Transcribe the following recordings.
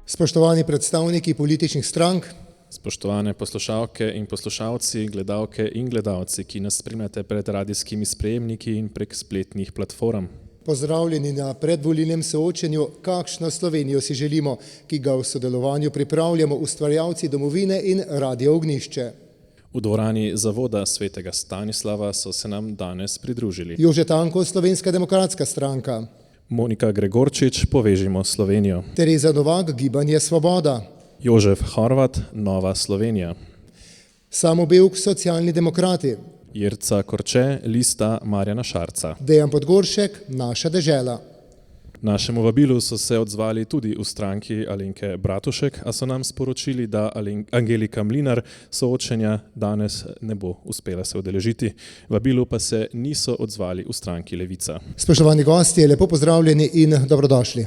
Spoštovani predstavniki političnih strank, Spoštovane poslušalke in poslušalci, gledalke in gledalci, ki nas spremljate pred radijskimi sprejemniki in prek spletnih platform. pozdravljeni na predvolilnem soočenju Kakšno Slovenijo si želimo, ki ga v sodelovanju pripravljamo ustvarjalci Domovine in Radio Ognjišče. V dvorani Zavoda svetega Stanislava so se nam danes pridružili Jože Tanko, Slovenska demokratska stranka. Monika Gregorčič, Povežimo Slovenijo, Tereza Novak, Gibanje Svoboda. Jožef Horvat, Nova Slovenija, Samo Bevk, Socialni demokrati. Jerca Korče, Lista Marjana Šarca. Dejan Podgoršek, Naša dežela. Našemu vabilu so se odzvali tudi v stranki Alenke Bratušek, a so nam sporočili, da Angelika Mlinar soočenja danes ne bo uspela se udeležiti. Vabilu pa se niso odzvali v stranki Levica. Spoštovani gostje, lepo pozdravljeni in dobrodošli.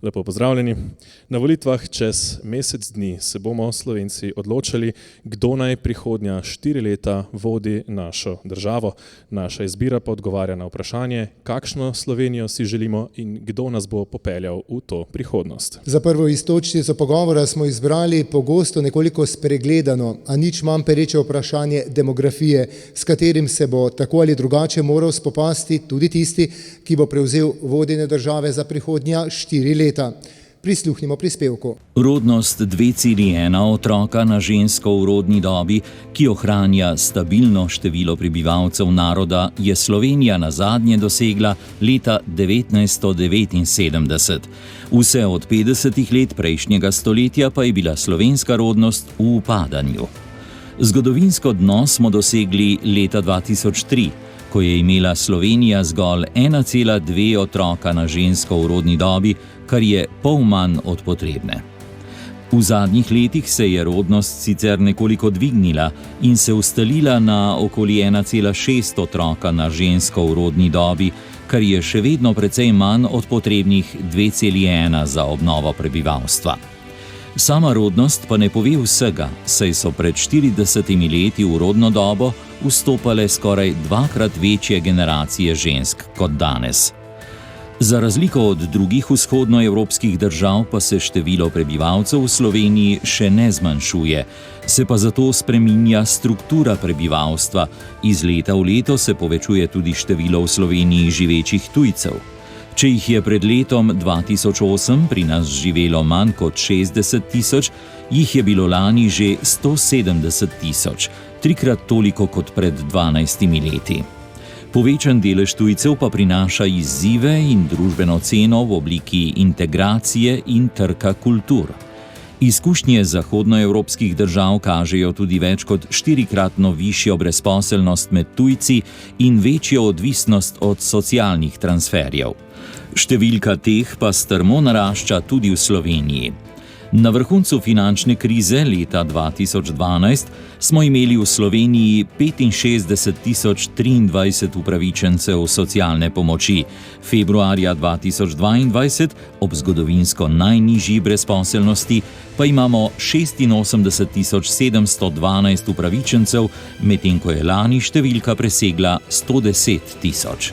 Lepo pozdravljeni. Na volitvah čez mesec dni se bomo Slovenci odločali, kdo naj prihodnja 4 leta vodi našo državo. Naša izbira pa odgovarja na vprašanje, kakšno Slovenijo si želimo in kdo nas bo popeljal v to prihodnost. Za prvo iztočnico pogovora smo izbrali pogosto nekoliko spregledano, a nič manj pereče vprašanje demografije, s katerim se bo tako ali drugače moral spopasti tudi tisti, ki bo prevzel vodenje države za prihodnja 4 leta. Prisluhnimo prispevku. Rodnost 2,1 otroka na žensko v rodni dobi, ki ohranja stabilno število prebivalcev naroda, je Slovenija nazadnje dosegla leta 1979. Vse od 50 let prejšnjega stoletja pa je bila slovenska rodnost v upadanju. Zgodovinsko dno smo dosegli leta 2003, ko je imela Slovenija zgolj 1,2 otroka na žensko v rodni dobi, kar je pol manj od potrebne. V zadnjih letih se je rodnost sicer nekoliko dvignila in se ustalila na okoli 1,6 otroka na žensko v rodni dobi, kar je še vedno precej manj od potrebnih 2,1 za obnovo prebivalstva. Sama rodnost pa ne pove vsega, saj so pred 40 leti v rodno dobo vstopale skoraj 2-krat večje generacije žensk kot danes. Za razliko od drugih vzhodnoevropskih držav pa se število prebivalcev v Sloveniji še ne zmanjšuje, se pa zato spreminja struktura prebivalstva. Iz leta v leto se povečuje tudi število v Sloveniji živečih tujcev. Če jih je pred letom 2008 pri nas živelo manj kot 60 tisoč, jih je bilo lani že 170 tisoč, 3-krat toliko kot pred 12 leti. Povečan delež tujcev pa prinaša izzive in družbeno ceno v obliki integracije in trka kultur. Izkušnje zahodnoevropskih držav kažejo tudi več kot 4-kratno višjo brezposelnost med tujci in večjo odvisnost od socialnih transferjev. Številka teh pa strmo narašča tudi v Sloveniji. Na vrhuncu finančne krize leta 2012 smo imeli v Sloveniji 65.023 upravičencev socialne pomoči, februarja 2022 ob zgodovinsko najnižji brezposelnosti pa imamo 86.712 upravičencev, medtem ko je lani številka presegla 110.000.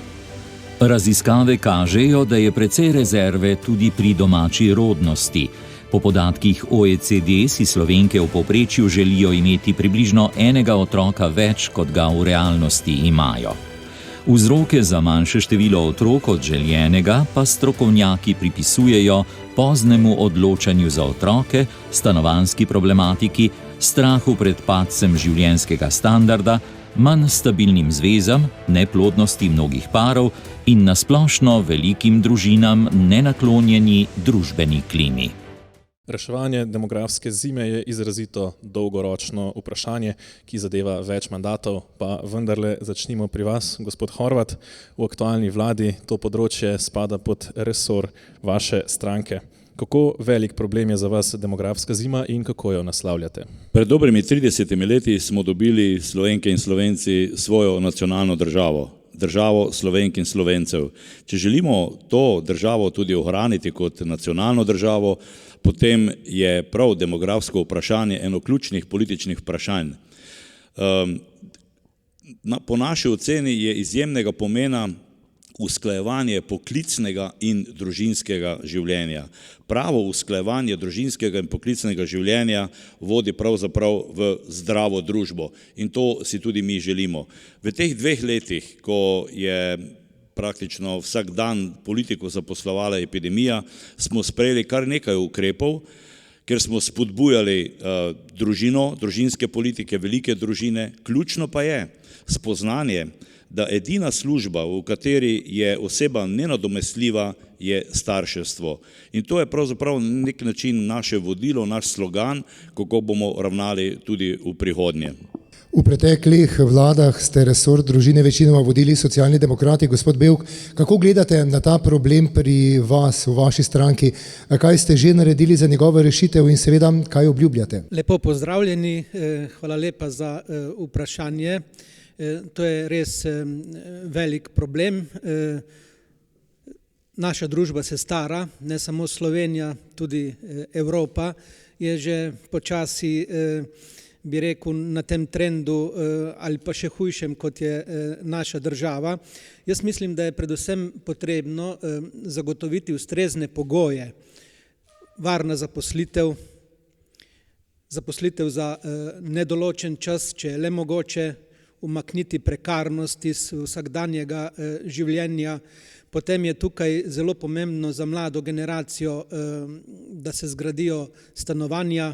Raziskave kažejo, da je precej rezerve tudi pri domači rodnosti. Po podatkih OECD si Slovenke v povprečju želijo imeti približno enega otroka več, kot ga v realnosti imajo. Vzroke za manjše število otrok od željenega pa strokovnjaki pripisujejo poznemu odločanju za otroke, stanovanjski problematiki, strahu pred padcem življenjskega standarda, manj stabilnim zvezam, neplodnosti mnogih parov in nasplošno velikim družinam nenaklonjeni družbeni klimi. Reševanje demografske zime je izrazito dolgoročno vprašanje, ki zadeva več mandatov, pa vendarle začnimo pri vas, gospod Horvat. V aktualni vladi to področje spada pod resor vaše stranke. Kako velik problem je za vas demografska zima in kako jo naslavljate? Pred dobrimi 30 leti smo dobili Slovenke in Slovenci svojo nacionalno državo. Državo Slovenk in Slovencev. Če želimo to državo tudi ohraniti kot nacionalno državo, potem je prav demografsko vprašanje eno ključnih političnih vprašanj. Po naši oceni je izjemnega pomena usklajevanje poklicnega in družinskega življenja. Pravo usklajevanje družinskega in poklicnega življenja vodi pravzaprav v zdravo družbo in to si tudi mi želimo. V teh 2 letih, ko je praktično vsak dan politiko zaposlovala epidemija, smo sprejeli kar nekaj ukrepov, ker smo spodbujali družino, družinske politike, velike družine. Ključno pa je spoznanje, da edina služba, v kateri je oseba nenadomestljiva, je starševstvo. In to je pravzaprav na nek način naše vodilo, naš slogan, kako bomo ravnali tudi v prihodnje. V preteklih vladah ste resor družine večinoma vodili Socialni demokrati. Gospod Bevk, kako gledate na ta problem pri vas, v vaši stranki? Kaj ste že naredili za njegovo rešitev in seveda, kaj obljubljate? Lepo pozdravljeni, hvala lepa za vprašanje. To je res velik problem. Naša družba se stara, ne samo Slovenija, tudi Evropa je že počasi, bi rekel, na tem trendu ali pa še hujšem, kot je naša država. Jaz mislim, da je predvsem potrebno zagotoviti ustrezne pogoje, varna zaposlitev, zaposlitev za nedoločen čas, če je le mogoče, umakniti prekarnost iz vsakdanjega življenja. Potem je tukaj zelo pomembno za mlado generacijo, da se zgradijo stanovanja,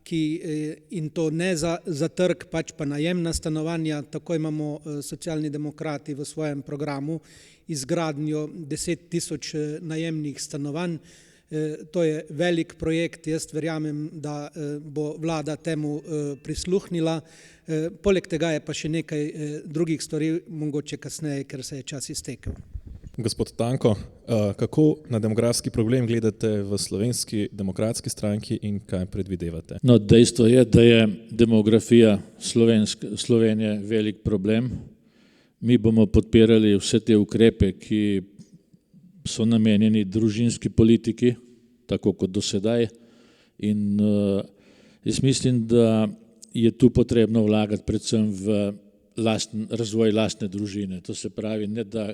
in to ne za trg, pač pa najemna stanovanja. Tako imamo Socialni demokrati v svojem programu izgradnjo 10 000 najemnih stanovanj. To je velik projekt, jaz verjamem, da bo vlada temu prisluhnila. Poleg tega je pa še nekaj drugih stvari, mogoče kasneje, ker se je čas iztekel. Gospod Tanko, kako na demografski problem gledate v Slovenski demokratski stranki in kaj predvidevate? No, dejstvo je, da je demografija Slovenije velik problem. Mi bomo podpirali vse te ukrepe, ki so namenjeni družinski politiki, tako kot do sedaj. In jaz mislim, da je tu potrebno vlagati predvsem v razvoj lastne družine. To se pravi, ne da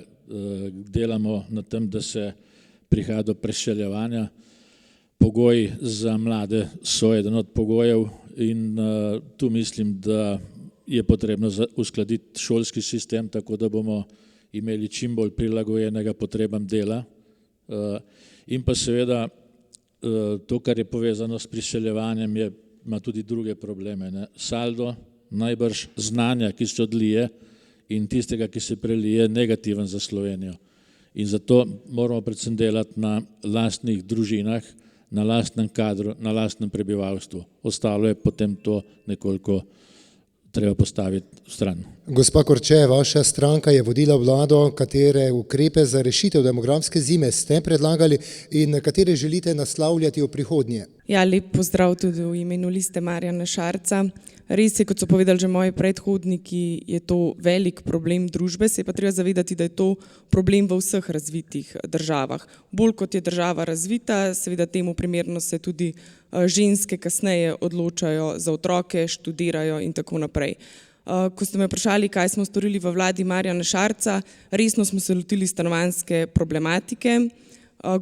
delamo na tem, da se prihaja do preseljevanja. Pogoji za mlade so eden od pogojev in tu mislim, da je potrebno uskladiti šolski sistem, tako da bomo imeli čim bolj prilagojenega potrebam dela. In pa seveda to, kar je povezano s priseljevanjem, ima tudi druge probleme. Saldo, najbrž znanja, ki se odlije, in tistega, ki se prelije, negativen za Slovenijo. In zato moramo predvsem delati na lastnih družinah, na lastnem kadru, na lastnem prebivalstvu. Ostalo je potem to nekoliko treba postaviti v stran. Gospa Korče, vaša stranka je vodila vlado, katere ukrepe za rešitev demografske zime ste predlagali in katere želite naslavljati v prihodnje? Ja, lep pozdrav tudi v imenu Liste Marjana Šarca. Res je, kot so povedali že moji predhodniki, je to velik problem družbe, se je pa treba zavedati, da je to problem v vseh razvitih državah. Bolj kot je država razvita, seveda temu primerno se tudi ženske kasneje odločajo za otroke, študirajo in tako naprej. Ko ste me vprašali, kaj smo storili v vladi Marjana Šarca, resno smo se lotili stanovanjske problematike.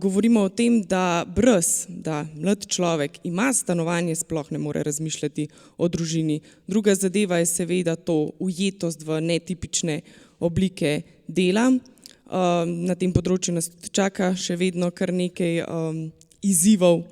Govorimo o tem, da mlad človek ima stanovanje, sploh ne more razmišljati o družini. Druga zadeva je seveda to ujetost v netipične oblike dela. Na tem področju nas čaka še vedno kar nekaj izzivov.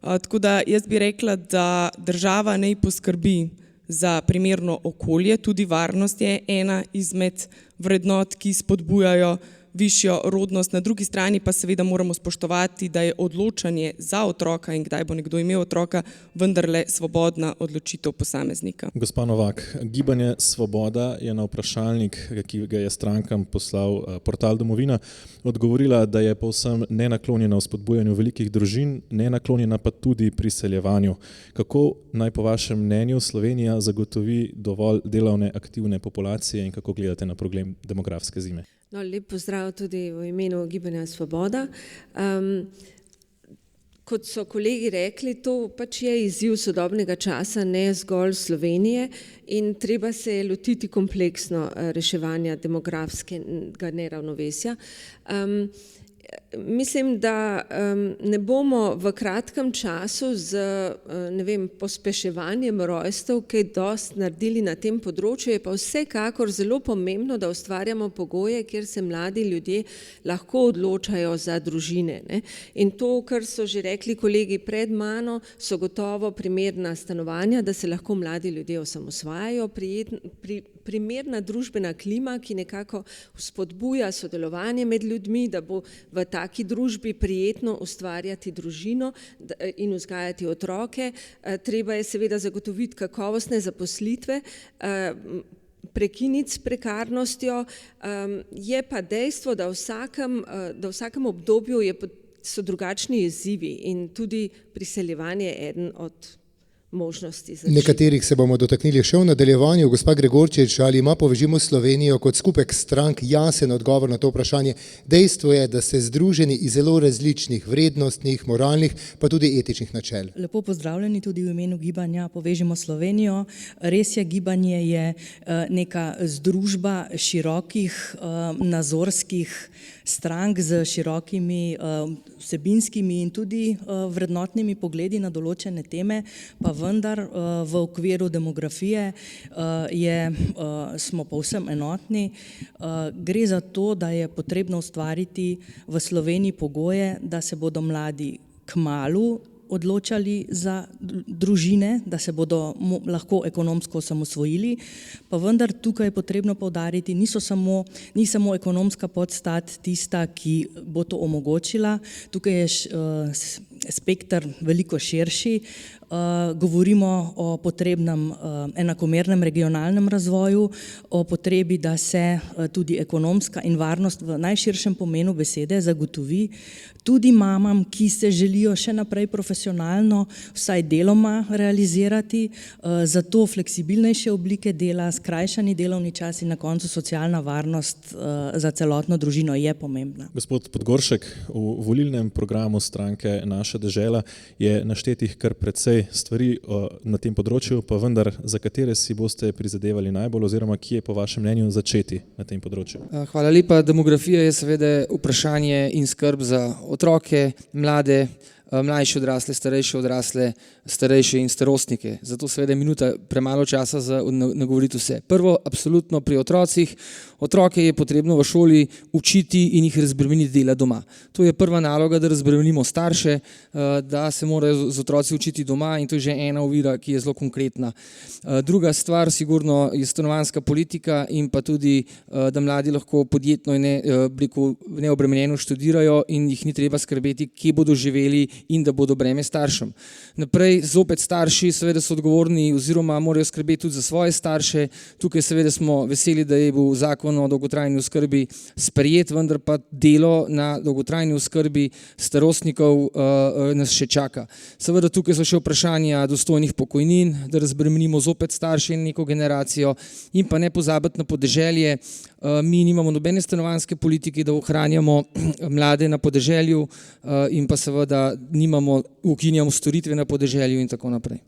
Tako da jaz bi rekla, da država naj poskrbi za primerno okolje, tudi varnost je ena izmed vrednot, ki spodbujajo višjo rodnost. Na drugi strani pa seveda moramo spoštovati, da je odločanje za otroka in kdaj bo nekdo imel otroka vendarle svobodna odločitev posameznika. Gospa Novak, Gibanje Svoboda je na vprašalnik, ki ga je strankam poslal portal Domovina, odgovorila, da je povsem nenaklonjena vzpodbujanju velikih družin, nenaklonjena pa tudi priseljevanju. Kako naj po vašem mnenju Slovenija zagotovi dovolj delovne aktivne populacije in kako gledate na problem demografske zime? No, lep pozdrav tudi v imenu Gibanja Svoboda. Kot so kolegi rekli, to pač je izziv sodobnega časa, ne zgolj Slovenije in treba se lotiti kompleksno reševanja demografskega neravnovesja. Mislim, da ne bomo v kratkem času z pospeševanjem rojstev kaj dosti naredili na tem področju, je pa vsekakor zelo pomembno, da ustvarjamo pogoje, kjer se mladi ljudje lahko odločajo za družine. Ne? In to, kar so že rekli kolegi pred mano, so gotovo primerna stanovanja, da se lahko mladi ljudje osamosvajajo, primerna družbena klima, ki nekako spodbuja sodelovanje med ljudmi, da bo v taki družbi prijetno ustvarjati družino in vzgajati otroke. Treba je seveda zagotoviti kakovostne zaposlitve, prekiniti s prekarnostjo. Je pa dejstvo, da v vsakem obdobju so drugačni izzivi in tudi priseljevanje je eden od možnosti. Nekaterih se bomo dotaknili še v nadaljevanju. Gospa Gregorčič, ali ima Povežimo Slovenijo kot skupek strank jasen odgovor na to vprašanje? Dejstvo je, da ste združeni iz zelo različnih vrednostnih, moralnih, pa tudi etičnih načel. Lepo pozdravljeni tudi v imenu gibanja Povežimo Slovenijo. Res je, gibanje je neka združba širokih nazorskih strank z širokimi vsebinskimi in tudi vrednotnimi pogledi na določene teme, pa vendar v okviru demografije smo povsem enotni. Gre za to, da je potrebno ustvariti v Sloveniji pogoje, da se bodo mladi kmalu odločali za družine, da se bodo lahko ekonomsko osamosvojili, pa vendar tukaj je potrebno poudariti, ni samo ekonomska podstat tista, ki bo to omogočila, tukaj je spekter veliko širši. Govorimo o potrebnem enakomernem regionalnem razvoju, o potrebi, da se tudi ekonomska in varnost v najširšem pomenu besede zagotovi tudi mamam, ki se želijo še naprej profesionalno, vsaj deloma realizirati, zato fleksibilnejše oblike dela, skrajšani delovni čas in na koncu socialna varnost za celotno družino je pomembna. Gospod Podgoršek, v volilnem programu stranke Naša dežela je naštetih kar precej stvari na tem področju, pa vendar za katere si boste prizadevali najbolj oziroma kje po vašem mnenju začeti na tem področju? Hvala lepa. Demografija je seveda vprašanje in skrb za otroke, mlade, mlajše odrasle, starejše odrasle, starejše in starostnike. Zato seveda je minuta premalo časa za nagovoriti vse. Prvo, absolutno pri otrocih. Otroke je potrebno v šoli učiti in jih razbremeniti dela doma. To je prva naloga, da razbremenimo starše, da se morajo z otroci učiti doma in to je že ena ovira, ki je zelo konkretna. Druga stvar sigurno je stanovanjska politika in pa tudi, da mladi lahko podjetno in neobremenjeno študirajo in jih ni treba skrbeti, kje bodo živeli in da bodo breme staršem. Naprej, zopet starši seveda so odgovorni oziroma morajo skrbeti tudi za svoje starše. Tukaj seveda smo veseli, da je bil zakon o dolgotrajni oskrbi sprejet, vendar pa delo na dolgotrajni oskrbi starostnikov nas še čaka. Seveda tukaj so še vprašanja dostojnih pokojnin, da razbremenimo zopet starše in neko generacijo in pa ne pozabiti na podeželje. Mi nimamo nobene stanovanjske politike, da ohranjamo mlade na podeželju in pa seveda ukinjamo storitve na podeželju in tako naprej.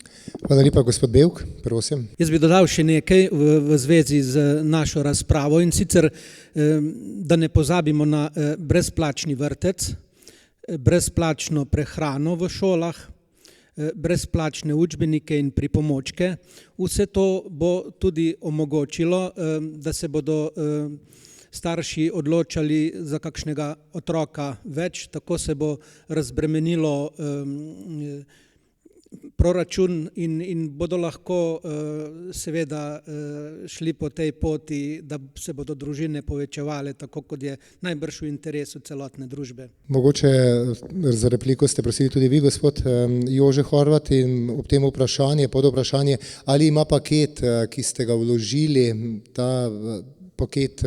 Hvala lepa, gospod Bevk, prosim. Jaz bi dodal še nekaj v zvezi z našo razpravo in sicer, da ne pozabimo na brezplačni vrtec, brezplačno prehrano v šolah, brezplačne učbenike in pripomočke. Vse to bo tudi omogočilo, da se bodo starši odločali za kakšnega otroka več, tako se bo razbremenilo proračun in bodo lahko seveda šli po tej poti, da se bodo družine povečevale, tako kot je najbrž v interesu celotne družbe. Mogoče za repliko ste prosili tudi vi, gospod Jože Horvat, in ob tem podvprašanje, ali ima paket, ki ste ga vložili, ta paket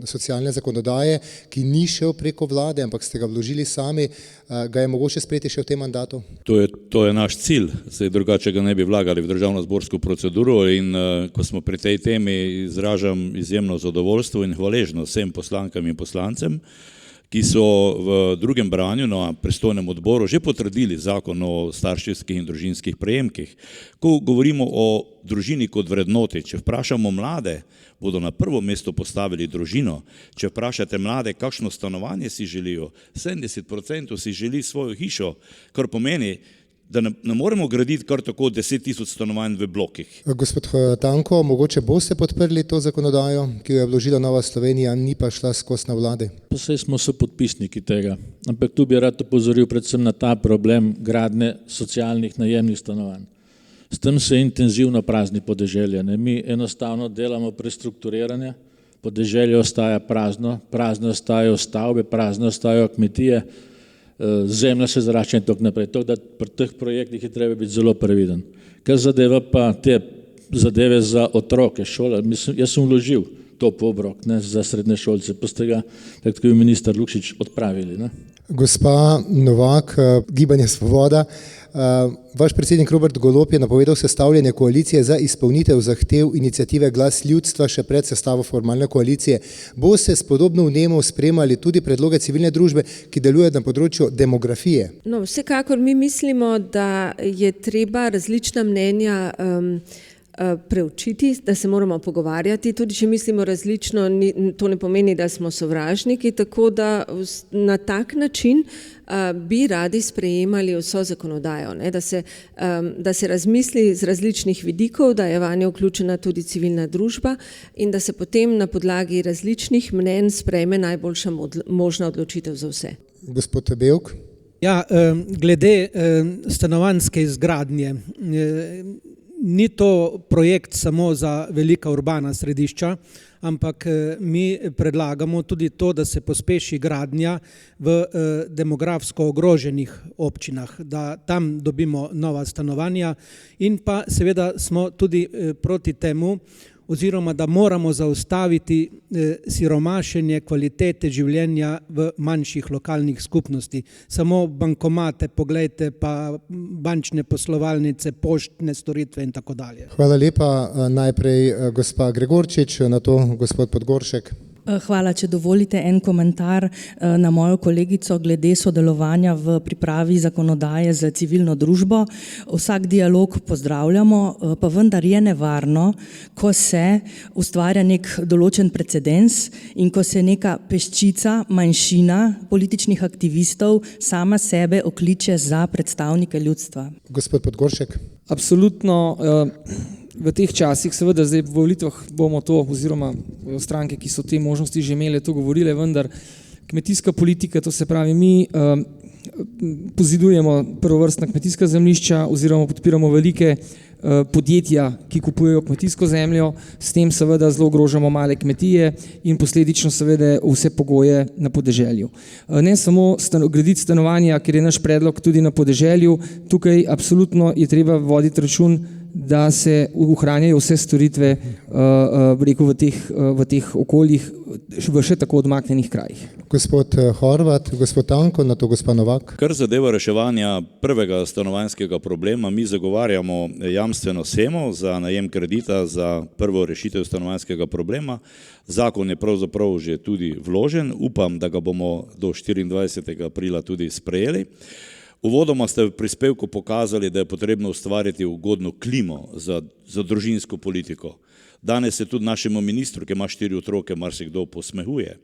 socialne zakonodaje, ki ni šel preko vlade, ampak ste ga vložili sami, ga je mogoče sprejeti še v tem mandatu? To je naš cilj, saj drugače ga ne bi vlagali v državno-zborsko proceduro in ko smo pri tej temi, izražam izjemno zadovoljstvo in hvaležnost vsem poslankam in poslancem, ki so v drugem branju na pristojnem odboru že potrdili zakon o starševskih in družinskih prejemkih. Ko govorimo o družini kot vrednoti, če vprašamo mlade, bodo na prvo mesto postavili družino. Če vprašate mlade, kakšno stanovanje si želijo, 70% si želi svojo hišo, kar pomeni, da ne moremo graditi kar tako 10.000 stanovanj v blokih. Gospod Tanko, mogoče boste podprli to zakonodajo, ki jo je vložila Nova Slovenija, ni pa šla skozi na vladi? Pa saj smo sopodpisniki tega, ampak tu bi rad opozoril predvsem na ta problem gradnje socialnih najemnih stanovanj. S tem se intenzivno prazni podeželje. Mi enostavno delamo prestrukturiranje, podeželje ostaja prazno, prazne ostajajo stavbe, prazne ostajajo kmetije, zemlja se zarašča in tako naprej. Tako da pri teh projektih je treba biti zelo previden. Kar zadeva pa te zadeve za otroke, šole, jaz sem vložil topel obrok za srednje šolce, pa ste ga, tako je minister Lukšič, odpravili. Gospa Novak, Gibanje Svoboda, vaš predsednik Robert Golob je napovedal sestavljanje koalicije za izpolnitev zahtev iniciative Glas ljudstva še pred sestavo formalne koalicije. Boste s podobno vnemo sprejemali tudi predloge civilne družbe, ki delujejo na področju demografije? No, vsekakor mi mislimo, da je treba različna mnenja preučiti, da se moramo pogovarjati, tudi če mislimo različno, to ne pomeni, da smo sovražniki, tako da na tak način bi radi sprejemali vso zakonodajo, da se razmisli z različnih vidikov, da je vanjo vključena tudi civilna družba in da se potem na podlagi različnih mnenj sprejme najboljša možna odločitev za vse. Gospod Bevk? Ja, glede stanovanjske izgradnje, ni to projekt samo za velika urbana središča, ampak mi predlagamo tudi to, da se pospeši gradnja v demografsko ogroženih občinah, da tam dobimo nova stanovanja in pa seveda smo tudi proti temu, oziroma da moramo zaustaviti siromašenje kvalitete življenja v manjših lokalnih skupnosti. Samo bankomate, poglejte, pa bančne poslovalnice, poštne storitve in tako dalje. Hvala lepa. Najprej gospa Gregorčič, na to gospod Podgoršek. Hvala, če dovolite en komentar na mojo kolegico glede sodelovanja v pripravi zakonodaje za civilno družbo. Vsak dialog pozdravljamo, pa vendar je nevarno, ko se ustvarja nek določen precedens in ko se neka peščica, manjšina političnih aktivistov sama sebe okliče za predstavnike ljudstva. Gospod Podgoršek. Absolutno. V teh časih, seveda zdaj v volitvah bomo to, oziroma stranke, ki so te možnosti že imele, to govorile, vendar kmetijska politika, to se pravi, mi pozidujemo prvovrstna kmetijska zemljišča oziroma podpiramo velike podjetja, ki kupujejo kmetijsko zemljo, s tem seveda zelo ogrožamo male kmetije in posledično seveda vse pogoje na podeželju. Ne samo graditi stanovanja, ker je naš predlog tudi na podeželju, tukaj absolutno je treba voditi račun, da se ohranjajo vse storitve v teh okoljih, v še tako odmaknjenih krajih. Gospod Horvat, gospod Tanko, na to gospa Novak. Kar zadeva reševanja prvega stanovanjskega problema, mi zagovarjamo jamstveno shemo za najem kredita za prvo rešitev stanovanjskega problema. Zakon je pravzaprav že tudi vložen, upam, da ga bomo do 24. aprila tudi sprejeli. Uvodoma ste v prispevku pokazali, da je potrebno ustvariti ugodno klimo za družinsko politiko. Danes se tudi našemu ministru, ki ima 4 otroke, marsikdo posmehuje.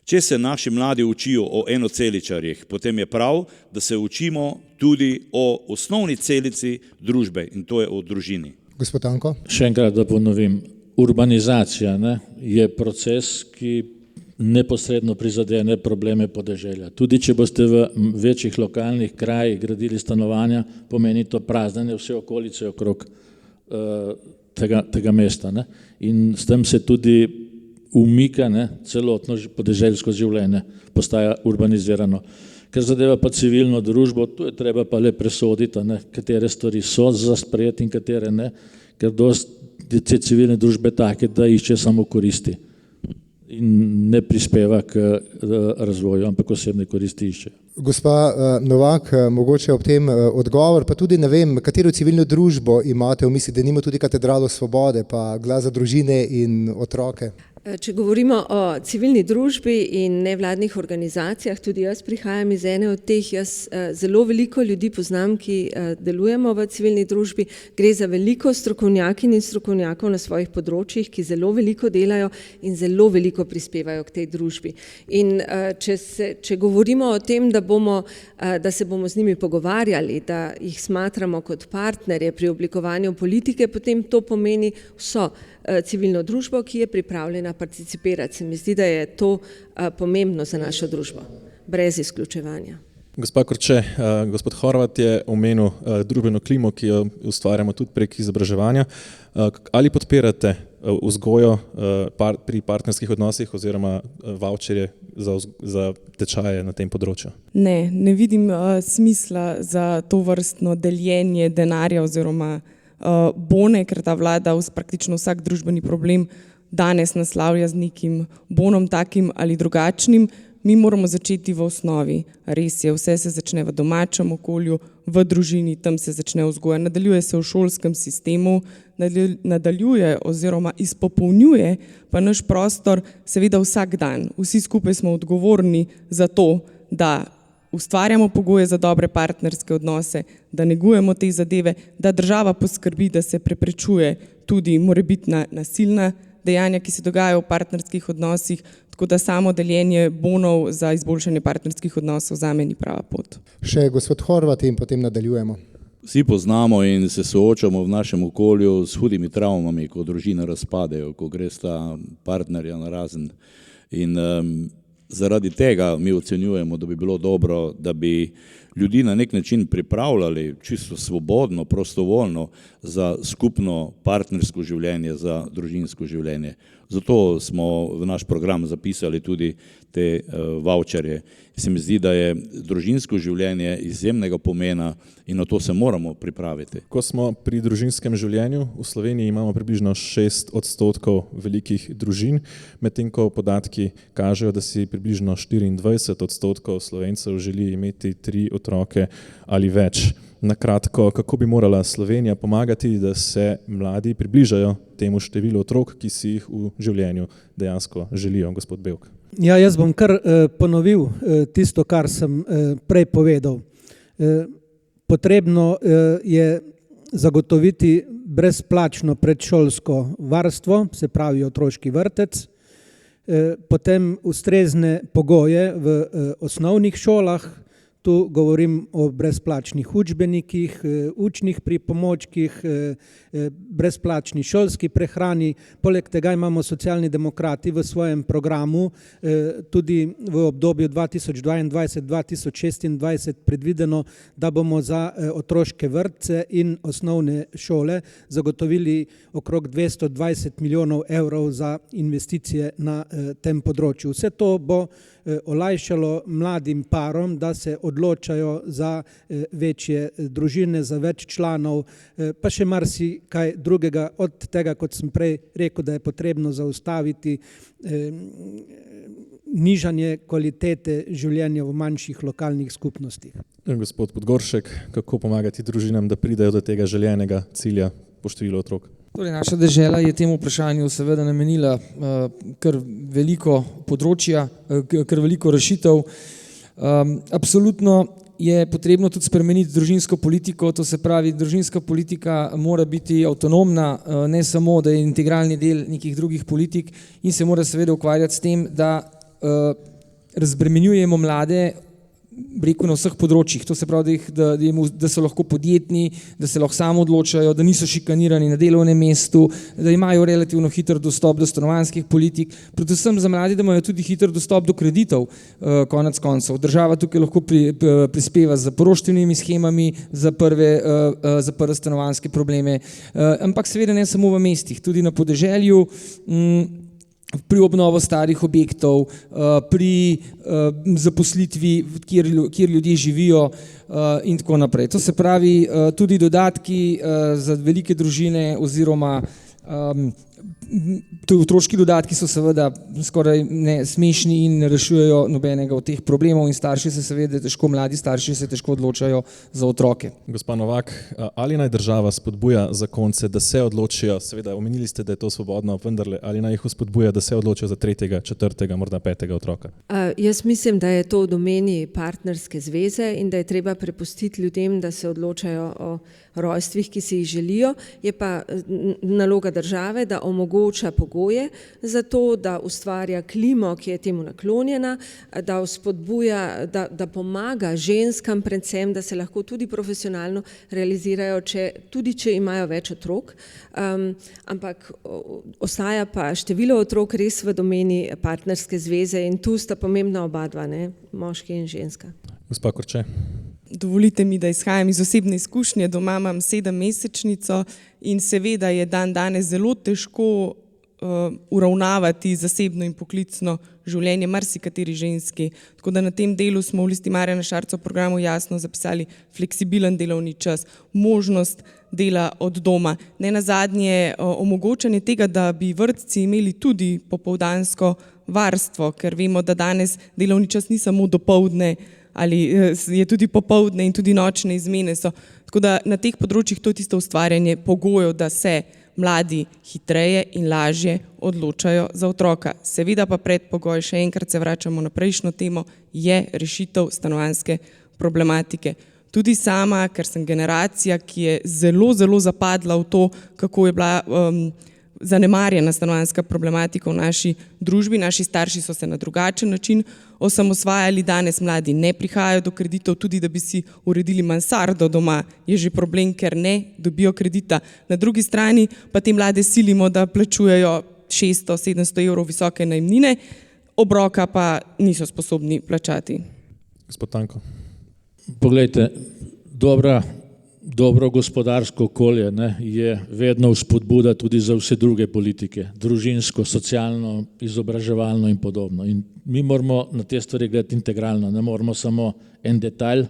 Če se naši mladi učijo o enoceličarjih, potem je prav, da se učimo tudi o osnovni celici družbe in to je o družini. Gospod Tanko. Še enkrat da ponovim, urbanizacija je proces, ki neposredno prizadene probleme podeželja. Tudi če boste v večjih lokalnih krajih gradili stanovanja, pomeni to praznjenje vse okolice okrog tega mesta. In s tem se tudi umika celotno podeželjsko življenje, postaja urbanizirano. Ker zadeva pa civilno družbo, tu je treba pa le presoditi, katere stvari so za sprejeti in katere ne, ker dosti te civilne družbe take, da išče samo koristi in ne prispeva k razvoju, ampak osebne koristi išče. Gospa Novak, mogoče ob tem odgovor, pa tudi ne vem, katero civilno družbo imate v misli, da nima tudi Katedralo svobode, pa Glas za družine in otroke? Če govorimo o civilni družbi in nevladnih organizacijah, tudi jaz prihajam iz ene od teh, jaz zelo veliko ljudi poznam, ki delujemo v civilni družbi, gre za veliko strokovnjakinj in strokovnjakov na svojih področjih, ki zelo veliko delajo in zelo veliko prispevajo k tej družbi. In če govorimo o tem, da se bomo z njimi pogovarjali, da jih smatramo kot partnerje pri oblikovanju politike, potem to pomeni vso civilno družbo, ki je pripravljena participirati. Se mi zdi, da je to pomembno za našo družbo, brez izključevanja. Gospa Korče, gospod Horvat je omenil družbeno klimo, ki jo ustvarjamo tudi prek izobraževanja. Ali podpirate vzgojo pri partnerskih odnosih oziroma vavčerje za tečaje na tem področju? Ne vidim smisla za to vrstno deljenje denarja oziroma bone, ker ta vlada praktično vsak družbeni problem danes naslavlja z nekim bonom takim ali drugačnim. Mi moramo začeti v osnovi. Res je, vse se začne v domačem okolju, v družini, tam se začne vzgoja, nadaljuje se v šolskem sistemu, nadaljuje oziroma izpopolnjuje pa naš prostor seveda vsak dan. Vsi skupaj smo odgovorni za to, da ustvarjamo pogoje za dobre partnerske odnose, da negujemo te zadeve, da država poskrbi, da se preprečuje tudi morebitna nasilna dejanja, ki se dogajajo v partnerskih odnosih, tako da samo deljenje bonov za izboljšanje partnerskih odnosov zame ni prava pot. Še gospod Horvat in potem nadaljujemo. Vsi poznamo in se soočamo v našem okolju s hudimi travmami, ko družine razpadejo, ko gre sta partnerja narazen. In zaradi tega mi ocenjujemo, da bi bilo dobro, da bi ljudi na nek način pripravljali čisto svobodno, prostovoljno za skupno partnersko življenje, za družinsko življenje. Zato smo v naš program zapisali tudi te vavčerje. Se mi zdi, da je družinsko življenje izjemnega pomena in na to se moramo pripraviti. Ko smo pri družinskem življenju, v Sloveniji imamo približno 6% velikih družin, medtem ko podatki kažejo, da si približno 24% Slovencev želi imeti 3 otroke ali več. Na kratko, kako bi morala Slovenija pomagati, da se mladi približajo temu številu otrok, ki si jih v življenju dejansko želijo, gospod Bevk? Ja, jaz bom kar ponovil tisto, kar sem prej povedal. Potrebno je zagotoviti brezplačno predšolsko varstvo, se pravi otroški vrtec, potem ustrezne pogoje v osnovnih šolah. Tu govorim o brezplačnih učbenikih, učnih pripomočkih, brezplačni šolski prehrani. Poleg tega imamo Socialni demokrati v svojem programu tudi v obdobju 2022-2026 predvideno, da bomo za otroške vrtce in osnovne šole zagotovili okrog 220 milijonov evrov za investicije na tem področju. Vse to bo olajšalo mladim parom, da se odločajo za večje družine, za več članov, pa še marsikaj drugega od tega, kot sem prej rekel, da je potrebno zaustaviti nižanje kvalitete življenja v manjših lokalnih skupnostih. Gospod Podgoršek, kako pomagati družinam, da pridejo do tega željenega cilja po številu otrok? Torej, naša dežela je temu vprašanju seveda namenila kar veliko področja, kar veliko rešitev. Absolutno je potrebno tudi spremeniti družinsko politiko, to se pravi, družinska politika mora biti avtonomna, ne samo, da je integralni del nekih drugih politik in se mora seveda ukvarjati s tem, da razbremenjujemo mlade, rekel, na vseh področjih, to se pravi, da so lahko podjetni, da se lahko samo odločajo, da niso šikanirani na delovnem mestu, da imajo relativno hiter dostop do stanovanjskih politik, predvsem za mlade, da imajo tudi hiter dostop do kreditov, konec koncev. Država tukaj lahko prispeva z poroštvenimi shemami za prve stanovanjske probleme, ampak seveda ne samo v mestih, tudi na podeželju, pri obnovo starih objektov, pri zaposlitvi, kjer ljudje živijo in tako naprej. To se pravi, tudi dodatki za velike družine oziroma Otroški dodatki so seveda skoraj smešni in ne rešujejo nobenega od teh problemov in starši se seveda težko, mladi starši se težko odločajo za otroke. Gospa Novak, ali naj država spodbuja zakonce, da se odločijo, seveda omenili ste, da je to svobodno, vendarle, ali naj jih spodbuja, da se odločijo za 3., 4., morda 5. otroka? Jaz mislim, da je to v domeni partnerske zveze in da je treba prepustiti ljudem, da se odločajo o rojstvih, ki si jih želijo. Je pa naloga države, da omogoča pogoje za to, da ustvarja klimo, ki je temu naklonjena, da vzpodbuja, da pomaga ženskam predvsem, da se lahko tudi profesionalno realizirajo, tudi če imajo več otrok, ampak ostaja pa število otrok res v domeni partnerske zveze in tu sta pomembna oba dva, moški in ženska. Gospa Korče. Dovolite mi, da izhajam iz osebne izkušnje. Doma imam 7-mesečnico in seveda je danes zelo težko uravnavati zasebno in poklicno življenje marsikateri ženski. Tako da na tem delu smo v Listi Marjana Šarca v programu jasno zapisali fleksibilen delovni čas, možnost dela od doma. Nenazadnje omogočanje tega, da bi vrtci imeli tudi popoldansko varstvo, ker vemo, da danes delovni čas ni samo dopoldne, ali je tudi popoldne in tudi nočne izmene so. Tako da na teh področjih to je tisto ustvarjanje pogojev, da se mladi hitreje in lažje odločajo za otroka. Seveda pa predpogoj, še enkrat se vračamo na prejšnjo temo, je rešitev stanovanjske problematike. Tudi sama, ker sem generacija, ki je zelo, zelo zapadla v to, kako je bila zanemarjena stanovanjska problematika v naši družbi. Naši starši so se na drugačen način osamosvajali, danes mladi ne prihajajo do kreditov, tudi da bi si uredili mansardo doma, je že problem, ker ne dobijo kredita. Na drugi strani pa te mlade silimo, da plačujejo 600-700 evrov visoke najemnine, obroka pa niso sposobni plačati. Gospod Tanko. Poglejte, dobro gospodarsko okolje je vedno vzpodbuda tudi za vse druge politike, družinsko, socialno, izobraževalno in podobno. In mi moramo na te stvari gledati integralno, ne moramo samo en detalj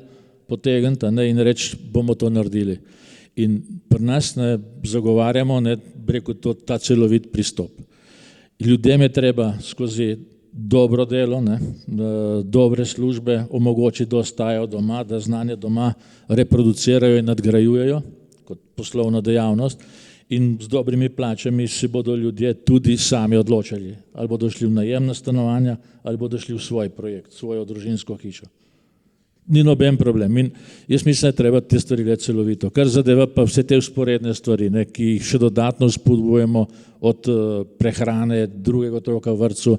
potegniti in reči, bomo to naredili. In pri nas zagovarjamo ta celovit pristop. Ljudem je treba skozi dobro delo, dobre službe omogočiti, da ostajajo doma, da znanje doma reproducirajo in nadgrajujejo kot poslovno dejavnost in z dobrimi plačami se bodo ljudje tudi sami odločali, ali bodo šli v najemna stanovanja, ali bodo šli v svoj projekt, svojo družinsko hišo. Ni noben problem in jaz mislim, da je treba te stvari gledati celovito. Kar zadeva pa vse te vzporedne stvari, ki jih še dodatno spodbujamo od prehrane drugega otroka v vrtcu,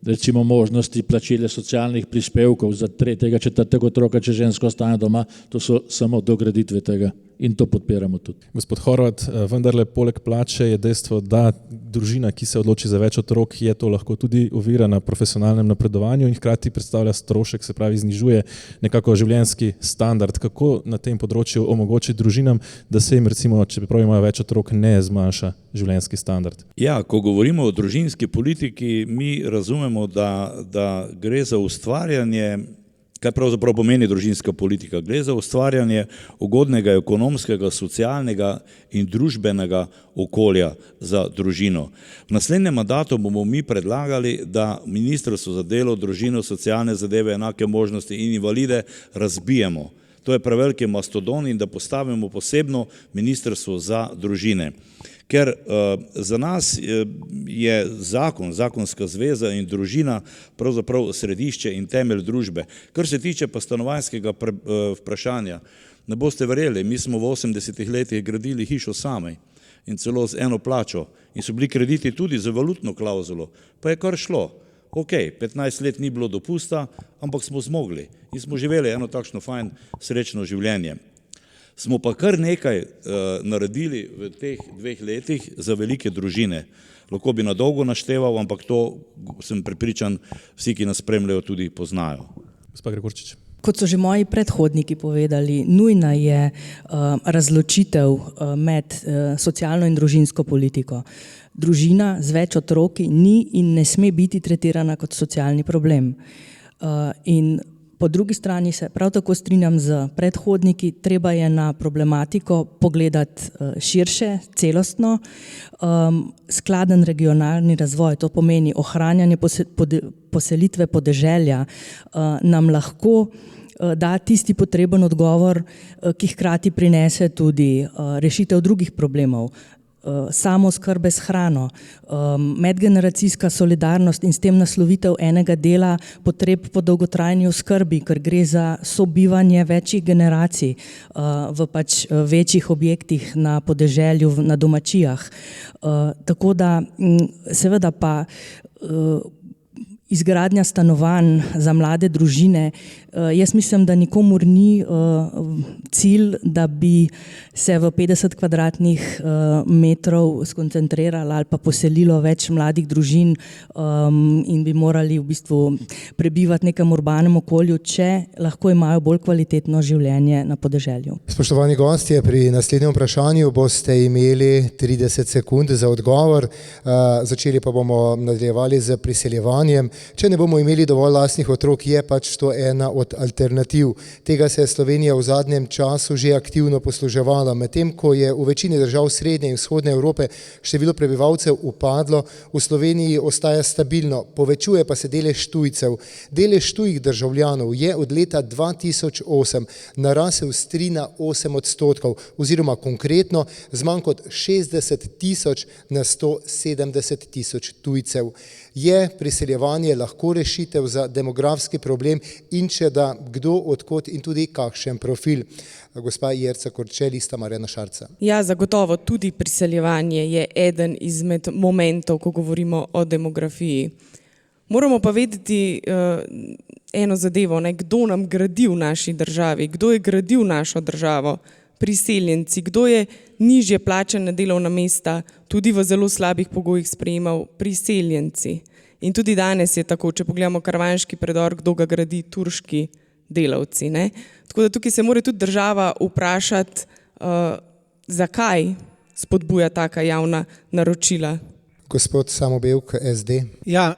recimo možnosti plačila socialnih prispevkov za 3., 4. otroka, če žensko ostane doma, to so samo dograditve tega in to podpiramo tudi. Gospod Horvat, vendarle poleg plače je dejstvo, da družina, ki se odloči za več otrok, je to lahko tudi ovira na profesionalnem napredovanju in hkrati predstavlja strošek, se pravi znižuje nekako življenjski standard. Kako na tem področju omogočiti družinam, da se jim recimo, če prav imajo več otrok, ne zmanjša življenjski standard? Ja, ko govorimo o družinski politiki, mi razumemo, da gre za ustvarjanje, kaj pravzaprav pomeni družinska politika? Gre za ustvarjanje ugodnega ekonomskega, socialnega in družbenega okolja za družino. V naslednjem mandatu bomo mi predlagali, da Ministrstvo za delo, družino, socialne zadeve, enake možnosti in invalide razbijemo. To je preveliki mastodon in da postavimo posebno Ministrstvo za družine. Ker za nas je zakonska zveza in družina pravzaprav središče in temelj družbe. Kar se tiče pa stanovanjskega vprašanja, ne boste verjeli, mi smo v 80-ih letih gradili hišo sami in celo z eno plačo in so bili krediti tudi za valutno klauzulo, pa je kar šlo. Ok, 15 let ni bilo dopusta, ampak smo zmogli in smo živeli eno takšno fajn, srečno življenje. Smo pa kar nekaj naredili v teh 2 letih za velike družine. Lahko bi na dolgo našteval, ampak to sem prepričan, vsi, ki nas spremljajo, tudi poznajo. Gospa Gregorčič. Kot so že moji predhodniki povedali, nujna je razločitev med socialno in družinsko politiko. Družina z več otroki ni in ne sme biti tretirana kot socialni problem. In Po drugi strani se prav tako strinjam z predhodniki, treba je na problematiko pogledati širše, celostno, skladen regionalni razvoj, to pomeni ohranjanje poselitve podeželja, nam lahko da tisti potreben odgovor, ki hkrati prinese tudi rešitev drugih problemov, samooskrbe s hrano, medgeneracijska solidarnost in s tem naslovitev enega dela potreb po dolgotrajni oskrbi, ker gre za sobivanje večjih generacij v pač večjih objektih na podeželju, na domačijah. Tako da seveda pa izgradnja stanovanj za mlade družine, jaz mislim, da nikomur ni cilj, da bi se v 50 kvadratnih metrov skoncentriralo ali pa poselilo več mladih družin in bi morali v bistvu prebivati v nekem urbanem okolju, če lahko imajo bolj kvalitetno življenje na podeželju. Spoštovani gostje, pri naslednjem vprašanju boste imeli 30 sekund za odgovor, začeli pa bomo nadaljevali z priseljevanjem. Če ne bomo imeli dovolj lastnih otrok, je pač to ena od alternativ. Tega se je Slovenija v zadnjem času že aktivno posluževala. Medtem ko je v večini držav srednje in vzhodne Evrope število prebivalcev upadlo, v Sloveniji ostaja stabilno, povečuje pa se delež tujcev. Delež tujih državljanov je od leta 2008 narasel s 3 na 8%, oziroma konkretno z manj kot 60 tisoč na 170 tisoč tujcev. Je priseljevanje lahko rešitev za demografski problem in če da, kdo, odkot in tudi kakšen profil? Gospa Jerca Korče, Lista Marjana Šarca. Ja, zagotovo tudi priseljevanje je eden izmed momentov, ko govorimo o demografiji. Moramo pa vedeti eno zadevo, kdo nam gradi v naši državi, kdo je gradil našo državo, priseljenci, kdo je nižje plačane delovna mesta, tudi v zelo slabih pogojih sprejemal, priseljenci. In tudi danes je tako, če pogledamo Karavanški predor, kdo ga gradi, turški delavci. Tako da tukaj se mora tudi država vprašati, zakaj spodbuja taka javna naročila. Gospod Samo Bevk, SD. Ja,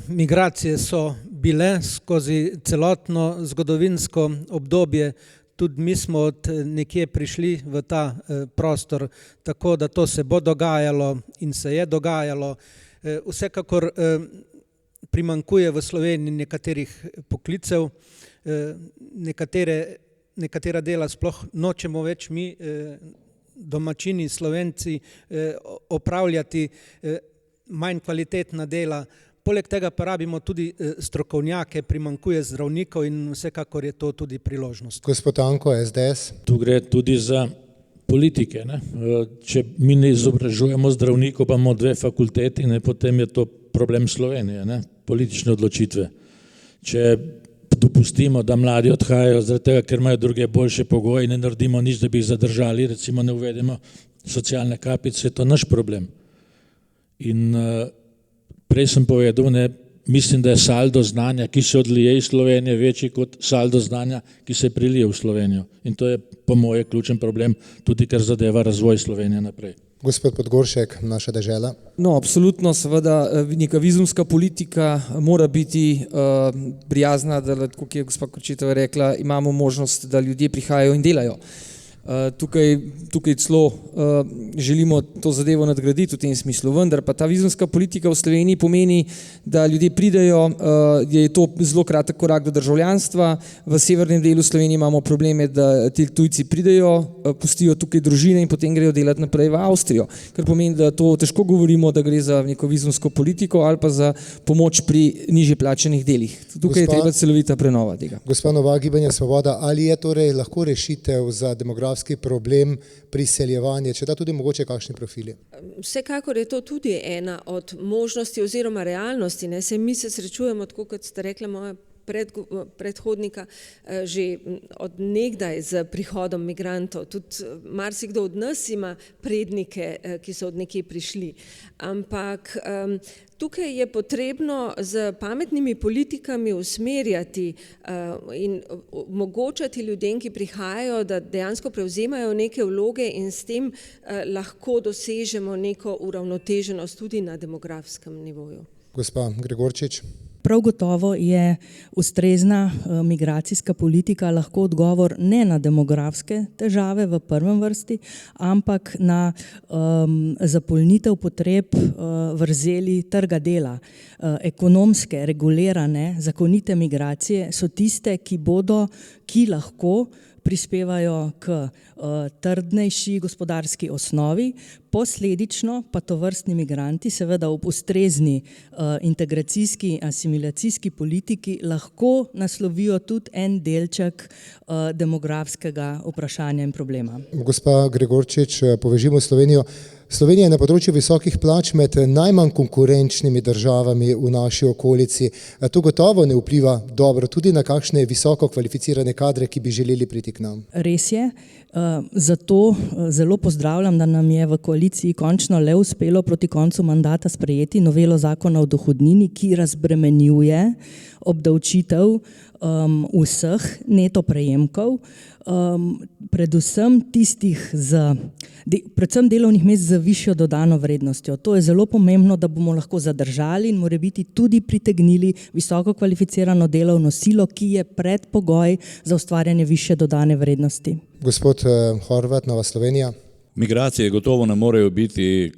migracije so bile skozi celotno zgodovinsko obdobje. Tudi mi smo od nekje prišli v ta prostor, tako da to se bo dogajalo in se je dogajalo. Vsekakor primanjkuje v Sloveniji nekaterih poklicev, nekatera dela sploh nočemo več mi, domačini, Slovenci, opravljati manj kvalitetna dela. Poleg tega pa rabimo tudi strokovnjake, primanjkuje zdravnikov in vsekakor je to tudi priložnost. Gospod Tanko, SDS. Tu gre tudi za politike. Če mi ne izobražujemo zdravnikov, pa imamo 2 fakulteti, potem je to problem Slovenije, politične odločitve. Če dopustimo, da mladi odhajajo zaradi tega, ker imajo druge boljše pogoje, ne naredimo nič, da bi jih zadržali, recimo ne uvedemo socialne kapice, je to naš problem. In prej sem povedal, mislim, da je saldo znanja, ki se odlije iz Slovenije, večji kot saldo znanja, ki se prilije v Slovenijo. In to je po moje ključen problem, tudi kar zadeva razvoj Slovenije naprej. Gospod Podgoršek, naša dežela. No, absolutno, seveda, neka vizumska politika mora biti prijazna, da, kot je gospa Korčetova rekla, imamo možnost, da ljudje prihajajo in delajo. Tukaj celo želimo to zadevo nadgraditi v tem smislu, vendar pa ta vizumska politika v Sloveniji pomeni, da ljudje pridejo, je to zelo kratek korak do državljanstva. V severnem delu Slovenije imamo probleme, da ti tujci pridejo, pustijo tukaj družine in potem grejo delati naprej v Avstrijo, kar pomeni, da to težko govorimo, da gre za neko vizumsko politiko ali pa za pomoč pri nižje plačanih delih. Tukaj je treba celovita prenova tega. Gospa Novak, Gibanje Svoboda, ali je torej lahko rešitev za demografski problem priseljevanje, če da tudi mogoče kakšni profili? Vsekakor je to tudi ena od možnosti oziroma realnosti. Saj mi se srečujemo, tako kot ste rekla moja predhodnika, že od nekdaj z prihodom migrantov. Tudi marsikdo od nas ima prednike, ki so od nekje prišli. Ampak tukaj je potrebno z pametnimi politikami usmerjati in omogočati ljudem, ki prihajajo, da dejansko prevzemajo neke vloge in s tem lahko dosežemo neko uravnoteženost tudi na demografskem nivoju. Gospa Gregorčič. Prav gotovo je ustrezna migracijska politika lahko odgovor ne na demografske težave v prvem vrsti, ampak na zapolnitev potreb vrzeli trga dela. Ekonomske, regulirane, zakonite migracije so tiste, ki lahko prispevajo k trdnejši gospodarski osnovi, posledično pa tovrstni migranti seveda ob ustrezni integracijski, asimilacijski politiki lahko naslovijo tudi en delček demografskega vprašanja in problema. Gospa Gregorčič, povežimo Slovenijo. Slovenija je na področju visokih plač med najmanj konkurenčnimi državami v naši okolici. To gotovo ne vpliva dobro tudi na kakšne visoko kvalificirane kadre, ki bi želeli priti k nam. Res je, zato zelo pozdravljam, da nam je v koaliciji končno le uspelo proti koncu mandata sprejeti novelo zakona o dohodnini, ki razbremenjuje obdavčitev vseh neto prejemkov, predvsem predvsem delovnih mest z višjo dodano vrednostjo. To je zelo pomembno, da bomo lahko zadržali in morebiti tudi pritegnili visoko kvalificirano delovno silo, ki je predpogoj za ustvarjanje višje dodane vrednosti. Gospod Horvat, Nova Slovenija. Migracije gotovo ne morejo biti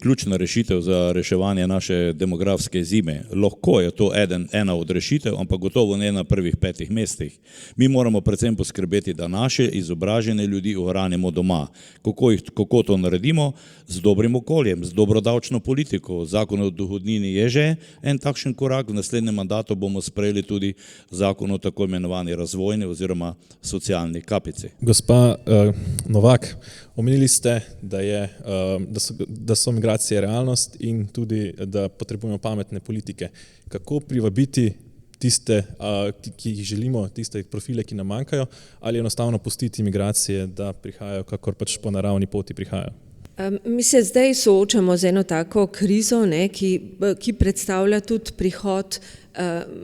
ključna rešitev za reševanje naše demografske zime. Lahko je to ena od rešitev, ampak gotovo ne na prvih 5 mestih. Mi moramo predvsem poskrbeti, da naše izobražene ljudi ohranimo doma. Kako to naredimo? Z dobrim okoljem, z dobro davčno politiko. Zakon o dohodnini je že en takšen korak. V naslednjem mandatu bomo sprejeli tudi zakon o tako imenovani razvojni oziroma socialni kapici. Gospa Novak, omenili ste, da so migracije realnost in tudi, da potrebujemo pametne politike. Kako privabiti tiste, ki jih želimo, tiste profile, ki nam manjkajo, ali enostavno pustiti migracije, da prihajajo, kakor pač po naravni poti prihajajo? Mi se zdaj soočamo z eno tako krizo, ki predstavlja tudi prihod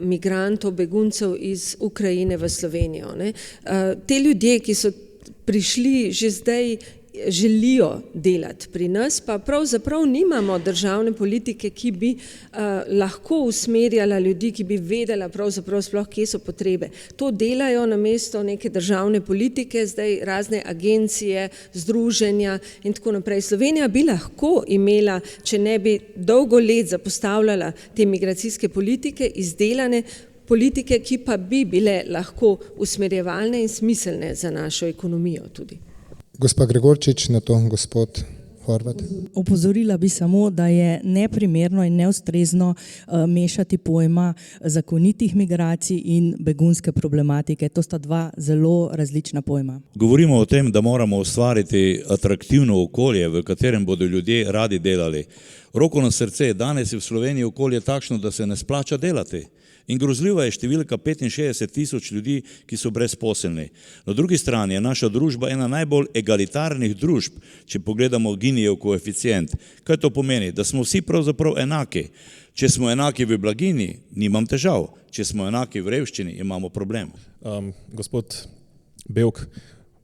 migrantov, beguncev iz Ukrajine v Slovenijo. Te ljudje, ki so prišli že zdaj, želijo delati pri nas, pa pravzaprav nimamo državne politike, ki bi lahko usmerjala ljudi, ki bi vedela pravzaprav sploh, kje so potrebe. To delajo namesto neke državne politike, zdaj razne agencije, združenja in tako naprej. Slovenija bi lahko imela, če ne bi dolgo let zapostavljala te migracijske politike, izdelane politike, ki pa bi bile lahko usmerjevalne in smiselne za našo ekonomijo tudi. Gospa Gregorčič, na to gospod Horvat. Opozorila bi samo, da je neprimerno in neustrezno mešati pojma zakonitih migracij in begunske problematike. To sta dva zelo različna pojma. Govorimo o tem, da moramo ustvariti atraktivno okolje, v katerem bodo ljudje radi delali. Roko na srce, danes je v Sloveniji okolje takšno, da se ne splača delati. In grozljiva je številka 65.000 ljudi, ki so brezposelni. Na drugi strani je naša družba ena najbolj egalitarnih družb, če pogledamo Ginijev koeficient. Kaj to pomeni? Da smo vsi pravzaprav enaki. Če smo enaki v blaginji, nimam težav. Če smo enaki v revščini, imamo problem. Gospod Bevk,